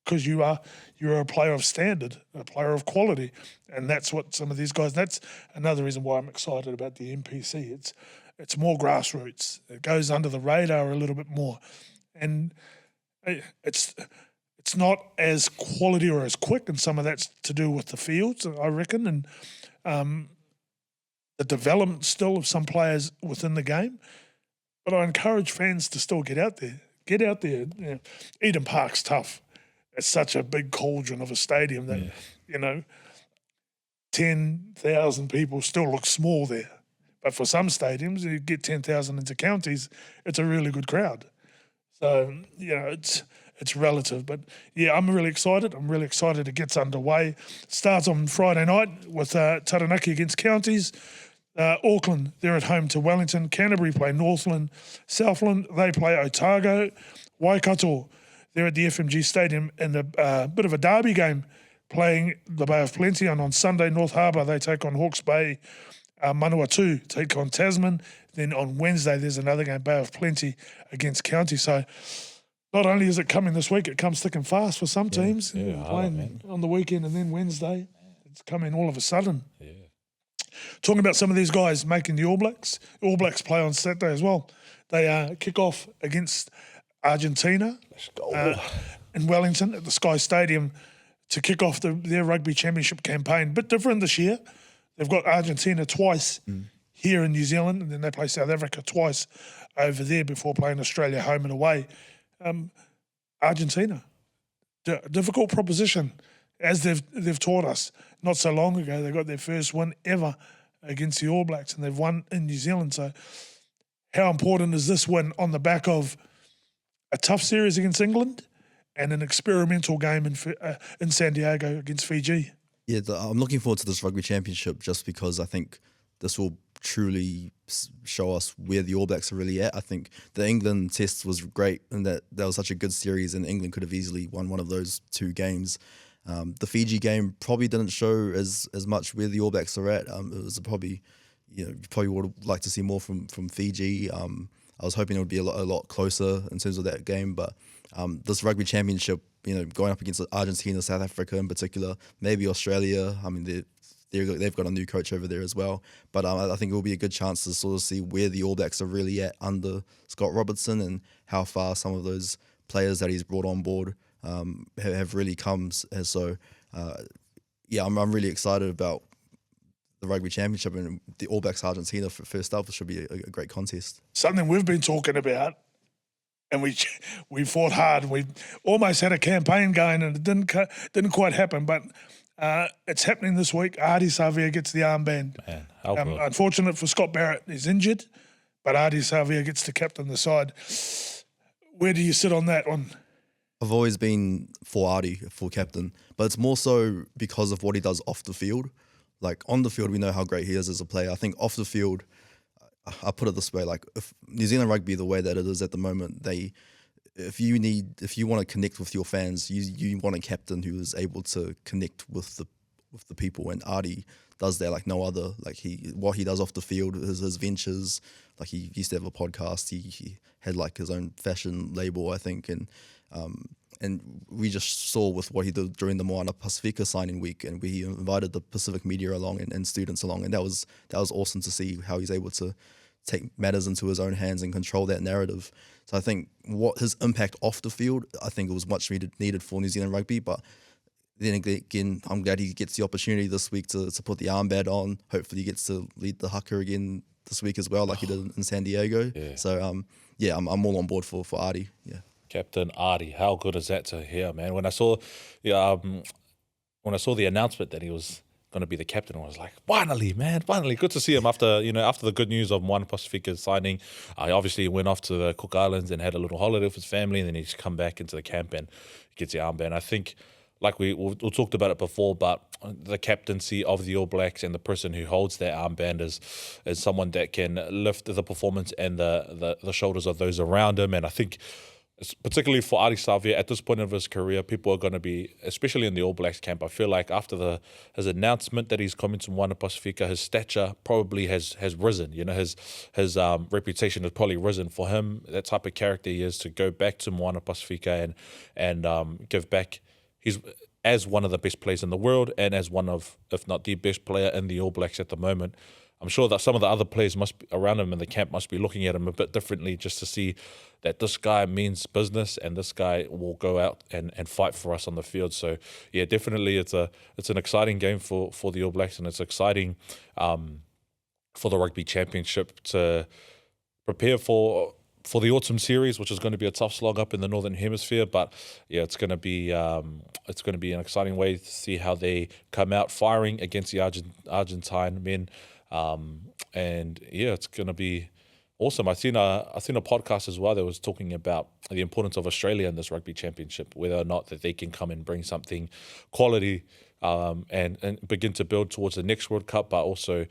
because you're a player of standard, a player of quality, and that's what some of these guys. That's another reason why I'm excited about the NPC. It's more grassroots. It goes under the radar a little bit more, and it's not as quality or as quick, and some of that's to do with the fields, I reckon, and the development still of some players within the game. But I encourage fans to still get out there. Get out there. You know, Eden Park's tough. It's such a big cauldron of a stadium that, 10,000 people still look small there. But for some stadiums, you get 10,000 into counties, it's a really good crowd. So, it's relative. But, yeah, I'm really excited. It gets underway. It starts on Friday night with Taranaki against Counties. Auckland, they're at home to Wellington. Canterbury play Northland. Southland, they play Otago. Waikato, they're at the FMG Stadium in a bit of a derby game, playing the Bay of Plenty. And on Sunday, North Harbour, they take on Hawke's Bay. Manawatu take on Tasman. Then on Wednesday, there's another game, Bay of Plenty against County. So not only is it coming this week, it comes thick and fast for some teams. Playing on the weekend and then Wednesday. It's coming all of a sudden. Yeah. Talking about some of these guys making the All Blacks. All Blacks play on Saturday as well. They kick off against Argentina in Wellington at the Sky Stadium to kick off their Rugby Championship campaign. Bit different this year. They've got Argentina twice here in New Zealand, and then they play South Africa twice over there before playing Australia home and away. Argentina, difficult proposition, as they've taught us. Not so long ago, they got their first win ever against the All Blacks, and they've won in New Zealand. So how important is this win on the back of a tough series against England and an experimental game in San Diego against Fiji? Yeah, I'm looking forward to this Rugby Championship just because I think this will truly show us where the All Blacks are really at. I think the England test was great and that was such a good series, and England could have easily won one of those two games. The Fiji game probably didn't show as much where the All Blacks are at. It was probably, you probably would have liked to see more from Fiji. I was hoping it would be a lot closer in terms of that game, but this Rugby Championship, going up against Argentina, South Africa in particular, maybe Australia. I mean, they've got a new coach over there as well. But I think it will be a good chance to sort of see where the All Blacks are really at under Scott Robertson and how far some of those players that he's brought on board have really come. And so, I'm really excited about the Rugby Championship and the All Blacks Argentina for first up. It should be a great contest. Something we've been talking about, and we fought hard. We almost had a campaign going, and it didn't quite happen. But it's happening this week. Ardie Savea gets the armband. Man, how good. Unfortunate for Scott Barrett, he's injured, but Ardie Savea gets to captain the side. Where do you sit on that one? I've always been for Ardie, for captain, but it's more so because of what he does off the field. Like on the field, we know how great he is as a player. I think off the field, I put it this way: like if New Zealand rugby, the way that it is at the moment, if you want to connect with your fans, you want a captain who is able to connect with the people, and Ardie does that like no other. Like what he does off the field, his ventures. Like he used to have a podcast. He had like his own fashion label, I think, and we just saw with what he did during the Moana Pacifica signing week, and we invited the Pacific media along and students along, and that was awesome to see how he's able to take matters into his own hands and control that narrative. So I think what his impact off the field, I think it was much needed for New Zealand rugby. But then again, I'm glad he gets the opportunity this week to put the armband on. Hopefully, he gets to lead the haka again this week as well, like he did in San Diego. Yeah. So I'm all on board for Ardie. Yeah. Captain Ardie, how good is that to hear, man? When I saw the announcement that he was going to be the captain, I was like, finally, man, finally, good to see him after the good news of Moana Pacifica signing. I obviously went off to the Cook Islands and had a little holiday with his family, and then he's come back into the camp and gets the armband. I think, like we talked about it before, but the captaincy of the All Blacks and the person who holds that armband is someone that can lift the performance and the shoulders of those around him. And I think, particularly for Ardie Savea, at this point of his career, people are going to be, especially in the All Blacks camp, I feel like after his announcement that he's coming to Moana Pacifica, his stature probably has risen. His reputation has probably risen for him. That type of character he is, to go back to Moana Pacifica and give back. He's as one of the best players in the world and as one of, if not the best player in the All Blacks at the moment. I'm sure that some of the other players around him in the camp must be looking at him a bit differently, just to see that this guy means business and this guy will go out and fight for us on the field. So yeah, definitely it's an exciting game for the All Blacks, and it's exciting for the Rugby Championship to prepare for the autumn series, which is going to be a tough slog up in the Northern Hemisphere. But yeah, it's going to be an exciting way to see how they come out firing against the Argentine men. And yeah, it's going to be awesome. I seen a podcast as well that was talking about the importance of Australia in this Rugby Championship, whether or not that they can come and bring something quality and begin to build towards the next World Cup, but also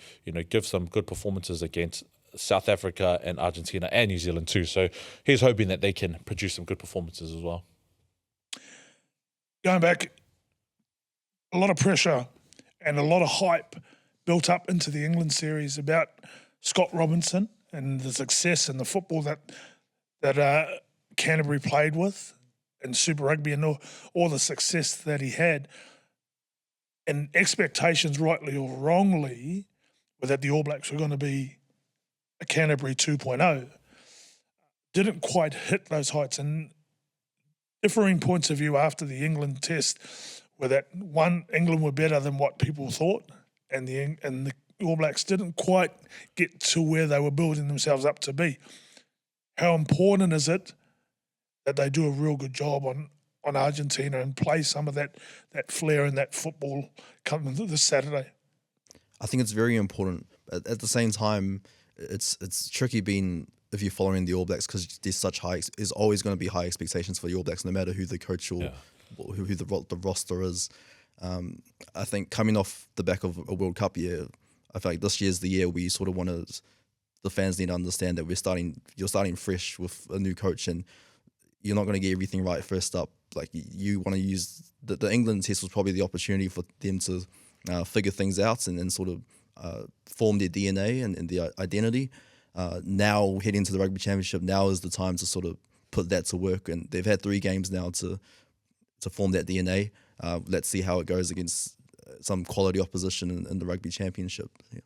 give some good performances against South Africa and Argentina and New Zealand too. So he's hoping that they can produce some good performances as well. Going back, a lot of pressure and a lot of hype built up into the England series about Scott Robinson and the success and the football that Canterbury played with and Super Rugby and all the success that he had. And expectations, rightly or wrongly, were that the All Blacks were going to be a Canterbury 2.0. Didn't quite hit those heights, and differing points of view after the England test were that, one, England were better than what people thought, and the All Blacks didn't quite get to where they were building themselves up to be. How important is it that they do a real good job on Argentina and play some of that flair and that football coming this Saturday? I think it's very important. At the same time, it's tricky being, if you're following the All Blacks, because there's always going to be high expectations for the All Blacks, no matter who the coach or who the roster is. I think coming off the back of a World Cup year, I feel like this year's the year we sort of want to. The fans need to understand that you're starting fresh with a new coach, and you're not going to get everything right first up. Like you want to use the England test was probably the opportunity for them to figure things out and sort of form their DNA and their identity. Now heading into the Rugby Championship, now is the time to sort of put that to work. And they've had 3 games now to form that DNA. Let's see how it goes against some quality opposition in the Rugby Championship. Yeah.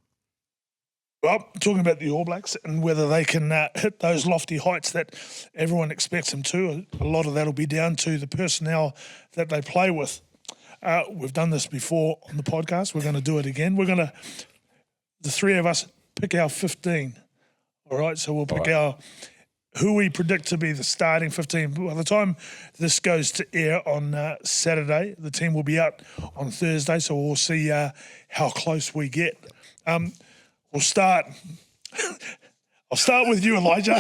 Well, talking about the All Blacks and whether they can hit those lofty heights that everyone expects them to, a lot of that will be down to the personnel that they play with. We've done this before on the podcast. We're going to do it again. The 3 of us, pick our 15. All right, so we'll pick who we predict to be the starting 15. By the time this goes to air on Saturday, the team will be out on Thursday, so we'll see how close we get. We'll start. I'll start with you, Elijah.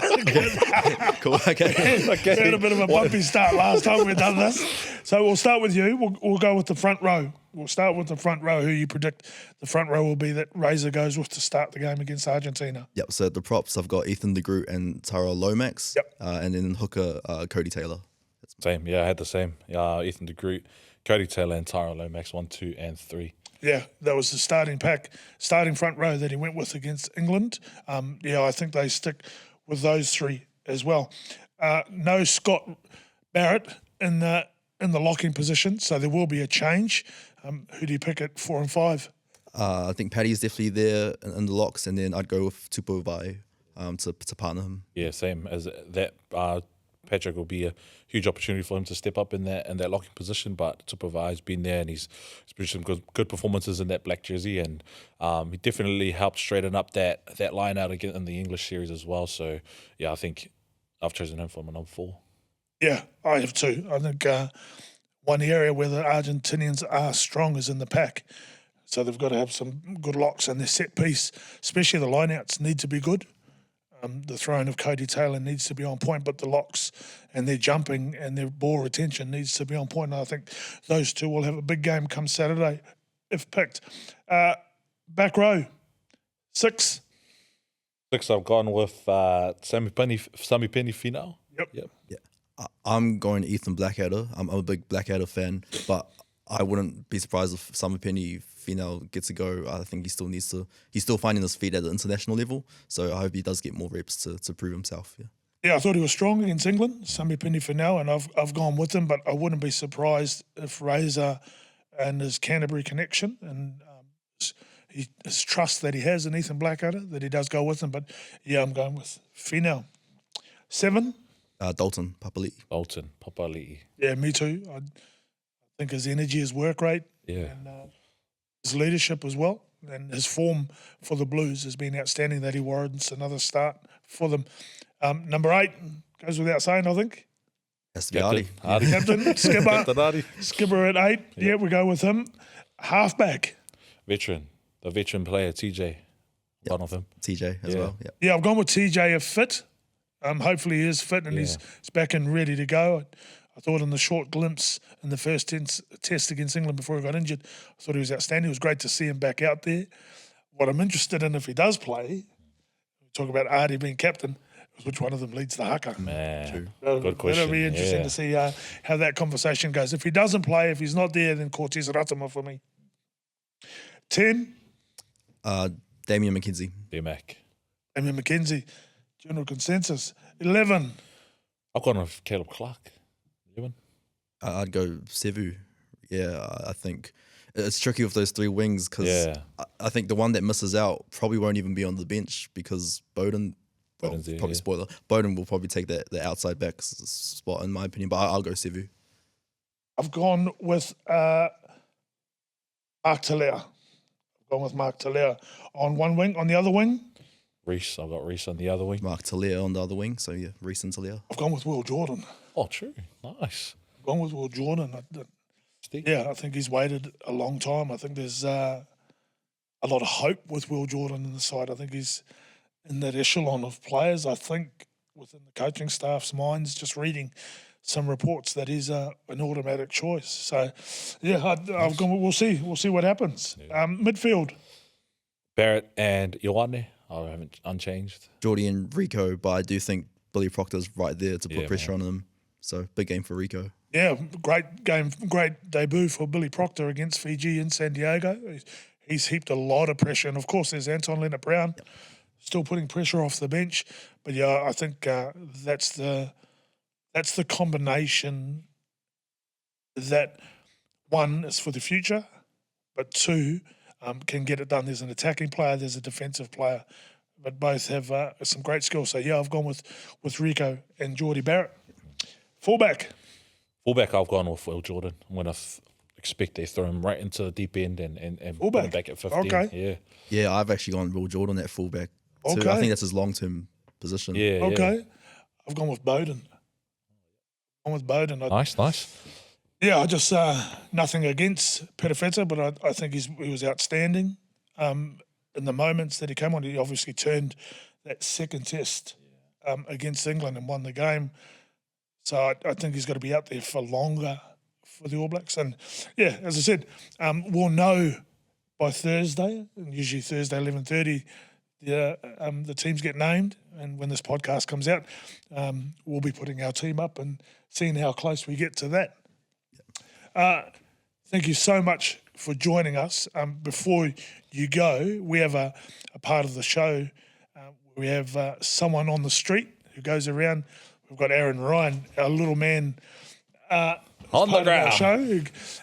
Cool. Okay. We had a bit of a bumpy start last time we've done this. So we'll start with you. We'll go with the front row. We'll start with the front row. Who you predict the front row will be that Razor goes with to start the game against Argentina? Yep. So at the props, I've got Ethan de Groot and Tara Lomax. Yep. And then hooker, Cody Taylor. Same. Yeah, I had the same. Ethan de Groot, Cody Taylor, and Tara Lomax 1, 2, and 3. Yeah, that was the starting front row that he went with against England. I think they stick with those 3 as well. No Scott Barrett in the locking position, so there will be a change. Who do you pick at 4 and 5? I think Paddy's definitely there in the locks, and then I'd go with Tupou Vai to partner him. Yeah, same as that. Patrick will be a huge opportunity for him to step up in that locking position, but Tupavai's been there and he's produced some good performances in that black jersey, and he definitely helped straighten up that line out again in the English series as well. So yeah, I think I've chosen him for my number 4. Yeah, I have too. I think one area where the Argentinians are strong is in the pack. So they've got to have some good locks, and their set piece, especially the lineouts, need to be good. The throwing of Cody Taylor needs to be on point, but the locks and their jumping and their ball retention needs to be on point. And I think those 2 will have a big game come Saturday if picked. Back row, 6. 6, I've gone with Sammy Penny Finau. Yep. Yeah. I'm going Ethan Blackadder. I'm a big Blackadder fan, but I wouldn't be surprised if Samipeni Finau gets a go. I think he's still finding his feet at the international level. So I hope he does get more reps to prove himself. Yeah. Yeah, I thought he was strong against England, Samipeni Finau, and I've gone with him, but I wouldn't be surprised if Razor and his Canterbury connection and his trust that he has in Ethan Blackadder, that he does go with him. But yeah, I'm going with Finau. 7. Dalton Papali'i. Yeah, me too. I think his energy, his work rate, and his leadership as well, and his form for the Blues has been outstanding, that he warrants another start for them. Number 8 goes without saying, I think. Has to be Hardy. Captain, Skipper. Captain Hardy. Skipper at 8. Yeah, we go with him. Halfback. The veteran player, TJ. One of them. TJ as well. Yeah. Yeah, I've gone with TJ if fit. Hopefully he is fit and he's back and ready to go. I thought in the short glimpse in the first test against England before he got injured, I thought he was outstanding. It was great to see him back out there. What I'm interested in, if he does play, talk about Artie being captain, is which one of them leads the haka. Man, good question. It'll be interesting to see how that conversation goes. If he doesn't play, if he's not there, then Cortez Ratama for me. 10. Damian McKenzie. D-Mac. Damian McKenzie. General consensus. 11. I've gone with Caleb Clark. 11. I'd go Sevu. Yeah, I think it's tricky with those 3 wings because I think the one that misses out probably won't even be on the bench because Bowden's there, probably spoiler. Bowden will probably take the outside back spot in my opinion, but I'll go Sevu. I've gone with Mark Talea. I've gone with Mark Talea on one wing. On the other wing, Reece. I've got Reece on the other wing. Mark Talea on the other wing. So yeah, Reece and Talea. I've gone with Will Jordan. Oh, true. Nice. I've gone with Will Jordan. I think he's waited a long time. I think there's a lot of hope with Will Jordan in the side. I think he's in that echelon of players. I think within the coaching staff's minds, just reading some reports that he's an automatic choice. So, yeah, I've gone. We'll see. We'll see what happens. Midfield. Barrett and Ioane, I haven't unchanged. Geordie and Rico, but I do think Billy Proctor's right there to put pressure on him. So big game for Rico. Yeah, great game, great debut for Billy Proctor against Fiji in San Diego. He's heaped a lot of pressure, and of course there's Anton Leonard-Brown still putting pressure off the bench. But yeah, I think that's the combination that, one, is for the future, but two, can get it done. There's an attacking player, there's a defensive player, but both have some great skills. So yeah, I've gone with Rico and Geordie Barrett. Fullback, I've gone with Will Jordan. I'm going to expect they throw him right into the deep end and put him back at 15. Okay. Yeah, I've actually gone Will Jordan at fullback too. Okay. I think that's his long-term position. Yeah. Okay. Yeah. I've gone with Bowden. Nice. Yeah, I just nothing against Perifeta, but I think he was outstanding. In the moments that he came on, he obviously turned that second test against England and won the game. So I think he's got to be out there for longer for the All Blacks. And yeah, as I said, we'll know by Thursday, and usually Thursday 11:30, the teams get named. And when this podcast comes out, we'll be putting our team up and seeing how close we get to that. Thank you so much for joining us. Before you go, we have a part of the show. We have someone on the street who goes around. We've got Aaron Ryan, our little man, on the ground. Show.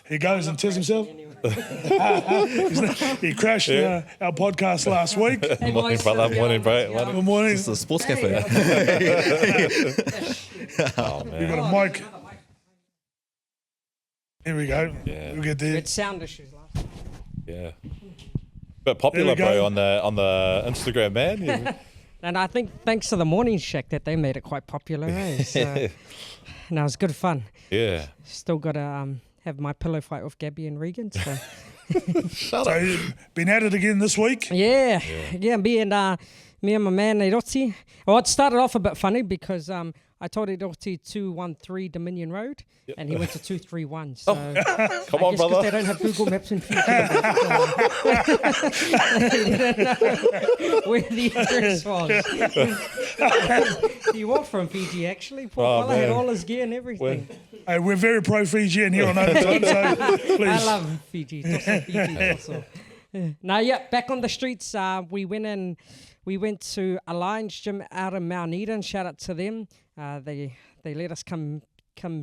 He goes and tells himself. He crashed our podcast last week. Hey, Morning, boys. brother. Morning, bro. Good morning. It's a sports cafe. Oh, man. We've got a mic. Here we go. Yeah. We'll get there. It's sound issues last time. Yeah. Bit popular, There we go. bro, on the Instagram, man. Yeah. And I think thanks to the Morning Shack that they made it quite popular. So, no, it was good fun. Yeah. Still got to have my pillow fight with Gabby and Regan. So Shut So up. you've been at it again this week. yeah, me and my man Iroti. Well, it started off a bit funny because I told Iroti 213 Dominion Road, and he went to 231. So Come I on, guess because brother. they don't have Google Maps in Fiji. They didn't know where the address was. He walked from Fiji, actually. Poor Oh, fella had man. all his gear and everything. Hey, we're very pro-Fijian here on Overtime, so please. I love Fiji. Toso Fiji, toso. Now, back on the streets. We went to Alliance Gym out in Mount Eden. Shout out to them. They let us come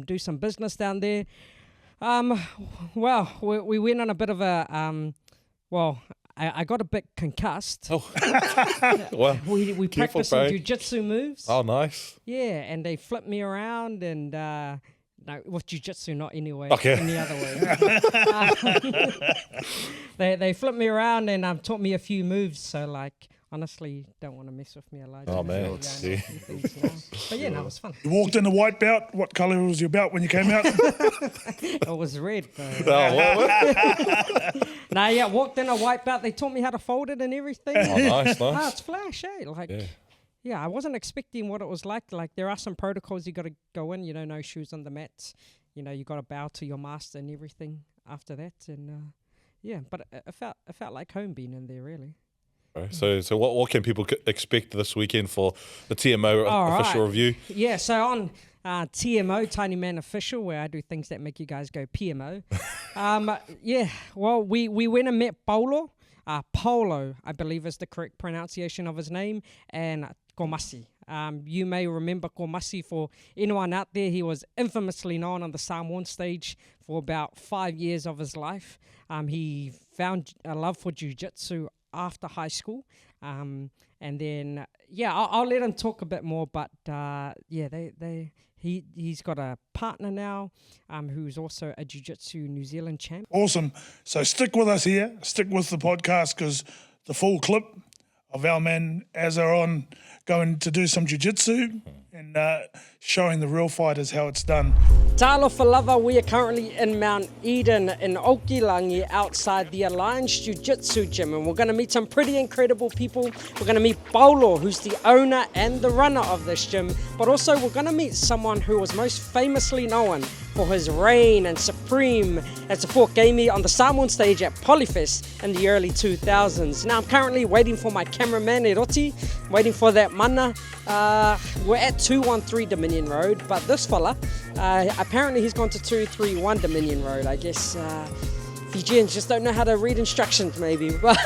do some business down there. Well, we went on a bit of a I got a bit concussed. Oh. Well, We careful, practiced some bro. jiu-jitsu moves. Oh, nice. Yeah, and they flipped me around and no, with jiu-jitsu, not anyway. Okay. Any other way. They flipped me around and taught me a few moves. So, like, honestly, don't want to mess with me, Elijah. Oh, man. Yeah, no, See. a few things, you know. But yeah, no, it was fun. You walked in a white belt. What colour was your belt when you came out? It was red. Oh, what? Nah, walked in a white belt. They taught me how to fold it and everything. Oh, nice, Ah, nice. it's flash, eh? Like, Yeah. yeah, I wasn't expecting what it was like. Like, there are some protocols you got to go in. You know, no shoes on the mats. You know, you got to bow to your master and everything after that. And yeah, but it felt like home being in there, really. Right. So what can people expect this weekend for the TMO All official right. review? Yeah, so on TMO, Tiny Man Official, where I do things that make you guys go PMO. Yeah, well, we went and met Polo, I believe is the correct pronunciation of his name, and Komasi. You may remember Komasi. For anyone out there, he was infamously known on the Samoan stage for about 5 years of his life. He found a love for jiu-jitsu after high school. And then, I'll let him talk a bit more, but he's got a partner now who's also a jiu-jitsu New Zealand champ. Awesome. So stick with us here. Stick with the podcast because the full clip of our man Azaron going to do some jiu-jitsu and showing the real fighters how it's done. Talofa lava, we are currently in Mount Eden in Okilangi outside the Alliance Jiu-Jitsu Gym, and we're going to meet some pretty incredible people. We're going to meet Paulo, who's the owner and the runner of this gym, but also we're going to meet someone who was most famously known for his reign and supreme as a Fort Gamey on the Samoan stage at Polyfest in the early 2000s. Now I'm currently waiting for my cameraman Eroti, waiting for that mana. We're at 213 Dominion Road, but this fella, apparently he's gone to 231 Dominion Road. I guess Fijians just don't know how to read instructions maybe, but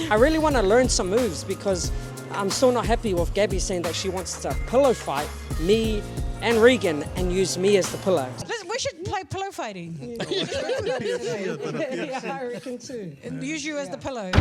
I really want to learn some moves because I'm still not happy with Gabby saying that she wants to pillow fight me and Regan and use me as the pillow. We should play pillow fighting. Yeah, I reckon too. And use you as the pillow.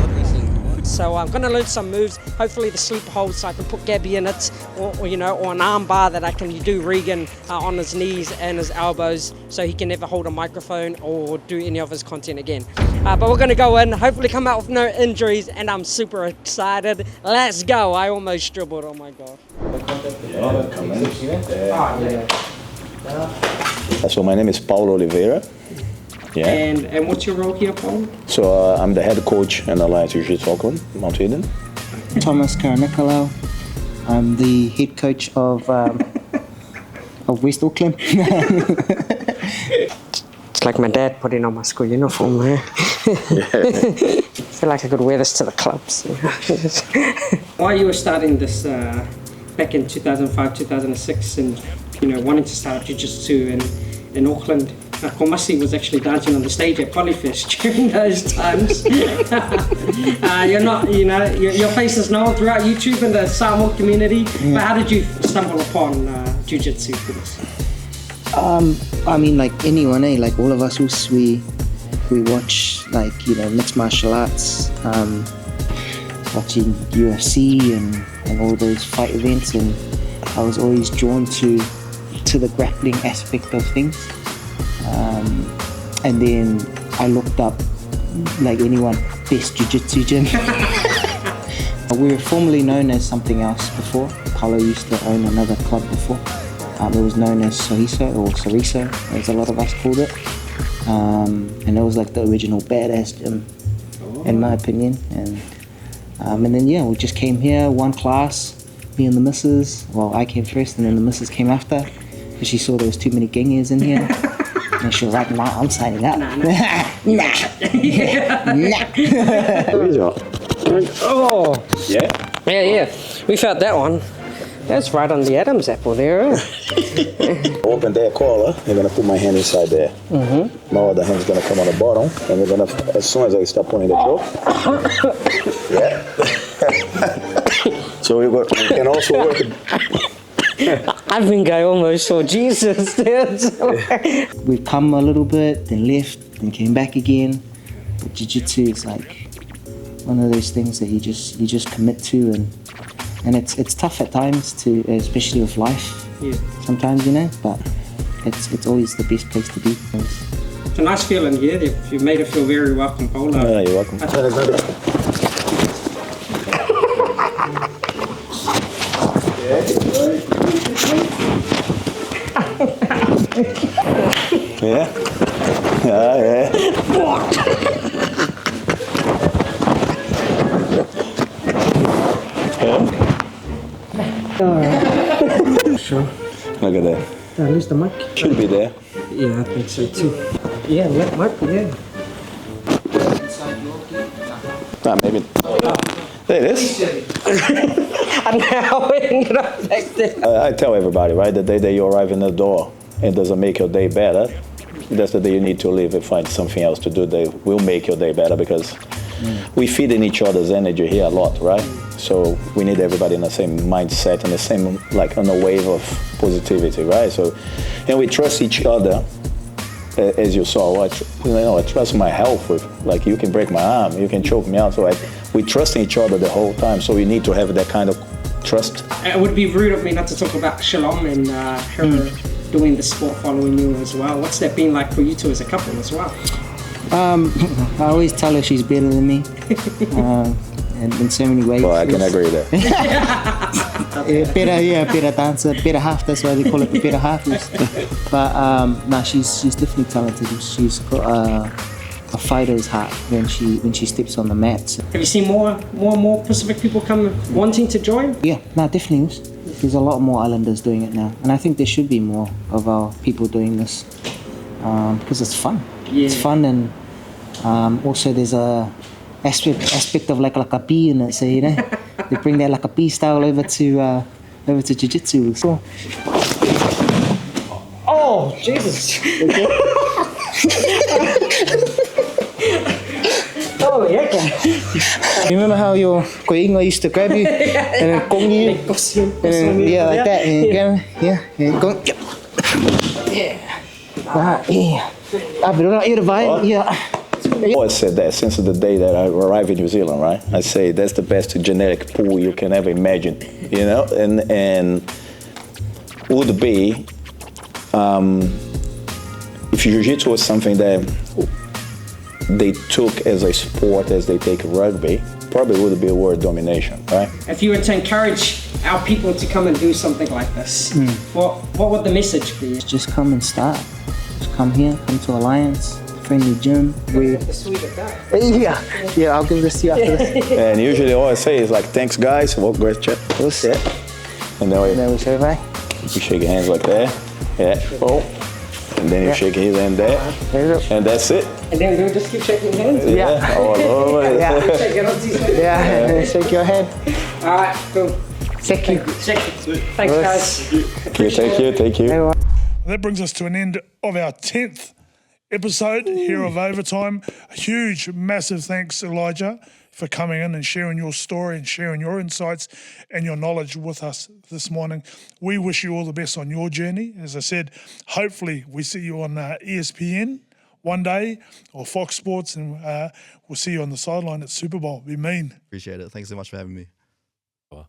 So I'm going to learn some moves, hopefully the sleeper hold so I can put Gabby in it, or you know, or an arm bar that I can do Regan on his knees and his elbows so he can never hold a microphone or do any of his content again. But we're going to go in, hopefully come out with no injuries, and I'm super excited. Let's go. I almost dribbled, oh my God. So my name is Paulo Oliveira. Yeah. And what's your role here, Paul? So I'm the head coach in Alliance Jiu-Jitsu Auckland, Mount Eden. Thomas Karanicolau. I'm the head coach of West Auckland. It's like my dad putting on my school uniform, man. I feel like I could wear this to the clubs. While you were starting this back in 2005, 2006, and you know, wanting to start jiu-jitsu in Auckland, Komasi was actually dancing on the stage at Polyfest during those times. You're not, you know, your face is known throughout YouTube and the Samoa community, but how did you stumble upon jiu-jitsu for this? I mean, like anyone, like all of us, we watch, like, you know, mixed martial arts, watching UFC and all those fight events, and I was always drawn to the grappling aspect of things. And then I looked up, like anyone, best jiu-jitsu gym. We were formerly known as something else before. Paulo used to own another club before. It was known as Sohiso or Soriso, as a lot of us called it. And it was like the original badass gym, in my opinion. And then yeah, we just came here, one class, me and the missus. Well, I came first and then the missus came after. Because she saw there was too many gangers in here. And she was like, nah, I'm signing up. Nah. Oh! Yeah? Yeah. We found that one. That's right on the Adam's apple there. Open their collar, I'm gonna put my hand inside there. My other hand's gonna come on the bottom, and we're gonna, as soon as I start pulling the choke. Yeah. So we can also work. I think I almost saw Jesus there. We've come a little bit, then left, and came back again. But jiu-jitsu is like one of those things that you just commit to, and it's tough at times to, especially with life. Yeah. Sometimes, you know, but it's always the best place to be. It's a nice feeling here. You made it feel very welcome, Paulo. You're welcome. Yeah. Yeah. Sure. Look at that. Lose the mic? Should be there. Yeah, I think so too. Yeah, mic, yeah. Maybe. There it is. I'm now waiting it up back there. I tell everybody, right, the day that you arrive in the door, it doesn't make your day better. That's the day you need to leave and find something else to do that will make your day better, because we feed in each other's energy here a lot, right? So we need everybody in the same mindset and the same, like, on a wave of positivity, right? So, and we trust each other, as you saw. I trust my health with, like, you can break my arm, you can choke me out. So we trust each other the whole time. So we need to have that kind of trust. It would be rude of me not to talk about Shalom and her doing the sport following you as well. What's that been like for you two as a couple as well? I always tell her she's better than me. in so many ways. Well, I can agree there. Better dancer, better half. That's why they call it the better half. But no, she's definitely talented. She's got a fighter's heart when she steps on the mats. Have you seen more and more Pacific people come wanting to join? Yeah, no, definitely. There's a lot more islanders doing it now, and I think there should be more of our people doing this because it's fun. Yeah. It's fun, and also there's a aspect of like a bee in it. So you know, they bring that like a bee style over to jiu-jitsu. So. Oh, Jesus. Oh, yeah. Remember how your koinga used to grab you and then gong you? And then, yeah, like that. And gong. Yeah. I always said that since the day that I arrived in New Zealand, right? I say that's the best genetic pool you can ever imagine, you know? And would be, if Jiu-Jitsu was something that they took as a sport as they take rugby, probably would be a world domination, right? If you were to encourage our people to come and do something like this, what would the message be? Just come and start. Just come here, come to Alliance, friendly gym. Yeah, I'll give this to you after this. And usually all I say is like, thanks guys, walk great chat. Yeah. And then we say bye. you shake your hands like that. Yeah. Oh. And then you shake his hand there. And that's it. And then we'll just keep shaking hands? Yeah. All over. Yeah, shake your hand. All right, cool. Thank you. Thanks, guys. Thank you. That brings us to an end of our 10th episode here of Overtime. A huge, massive thanks, Elijah, for coming in and sharing your story and sharing your insights and your knowledge with us this morning. We wish you all the best on your journey. As I said, hopefully we see you on ESPN one day or Fox Sports, and we'll see you on the sideline at Super Bowl. Be mean. Appreciate it. Thanks so much for having me. Well,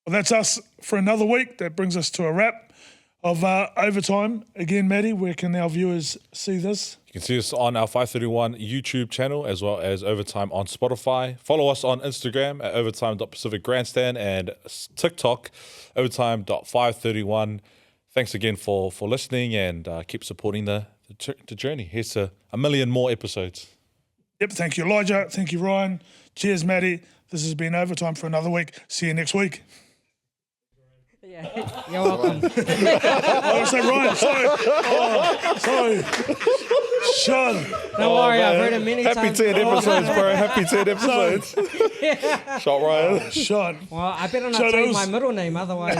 that's us for another week. That brings us to a wrap of Overtime. Again, Matty, where can our viewers see this? You can see us on our 531 YouTube channel as well as Overtime on Spotify. Follow us on Instagram at overtime.pacificgrandstand and TikTok, overtime.531. Thanks again for listening, and keep supporting the journey. Here's to a million more episodes. Yep, thank you, Elijah. Thank you, Ryan. Cheers, Matty. This has been Overtime for another week. See you next week. Yeah, you're welcome. I say Ryan, sorry. Shaun. Don't worry, I've heard it many times. Happy 10 episodes, bro. Happy 10 episodes. Shot Ryan. Shaun. Well, I better not So tell you those- my middle name, otherwise.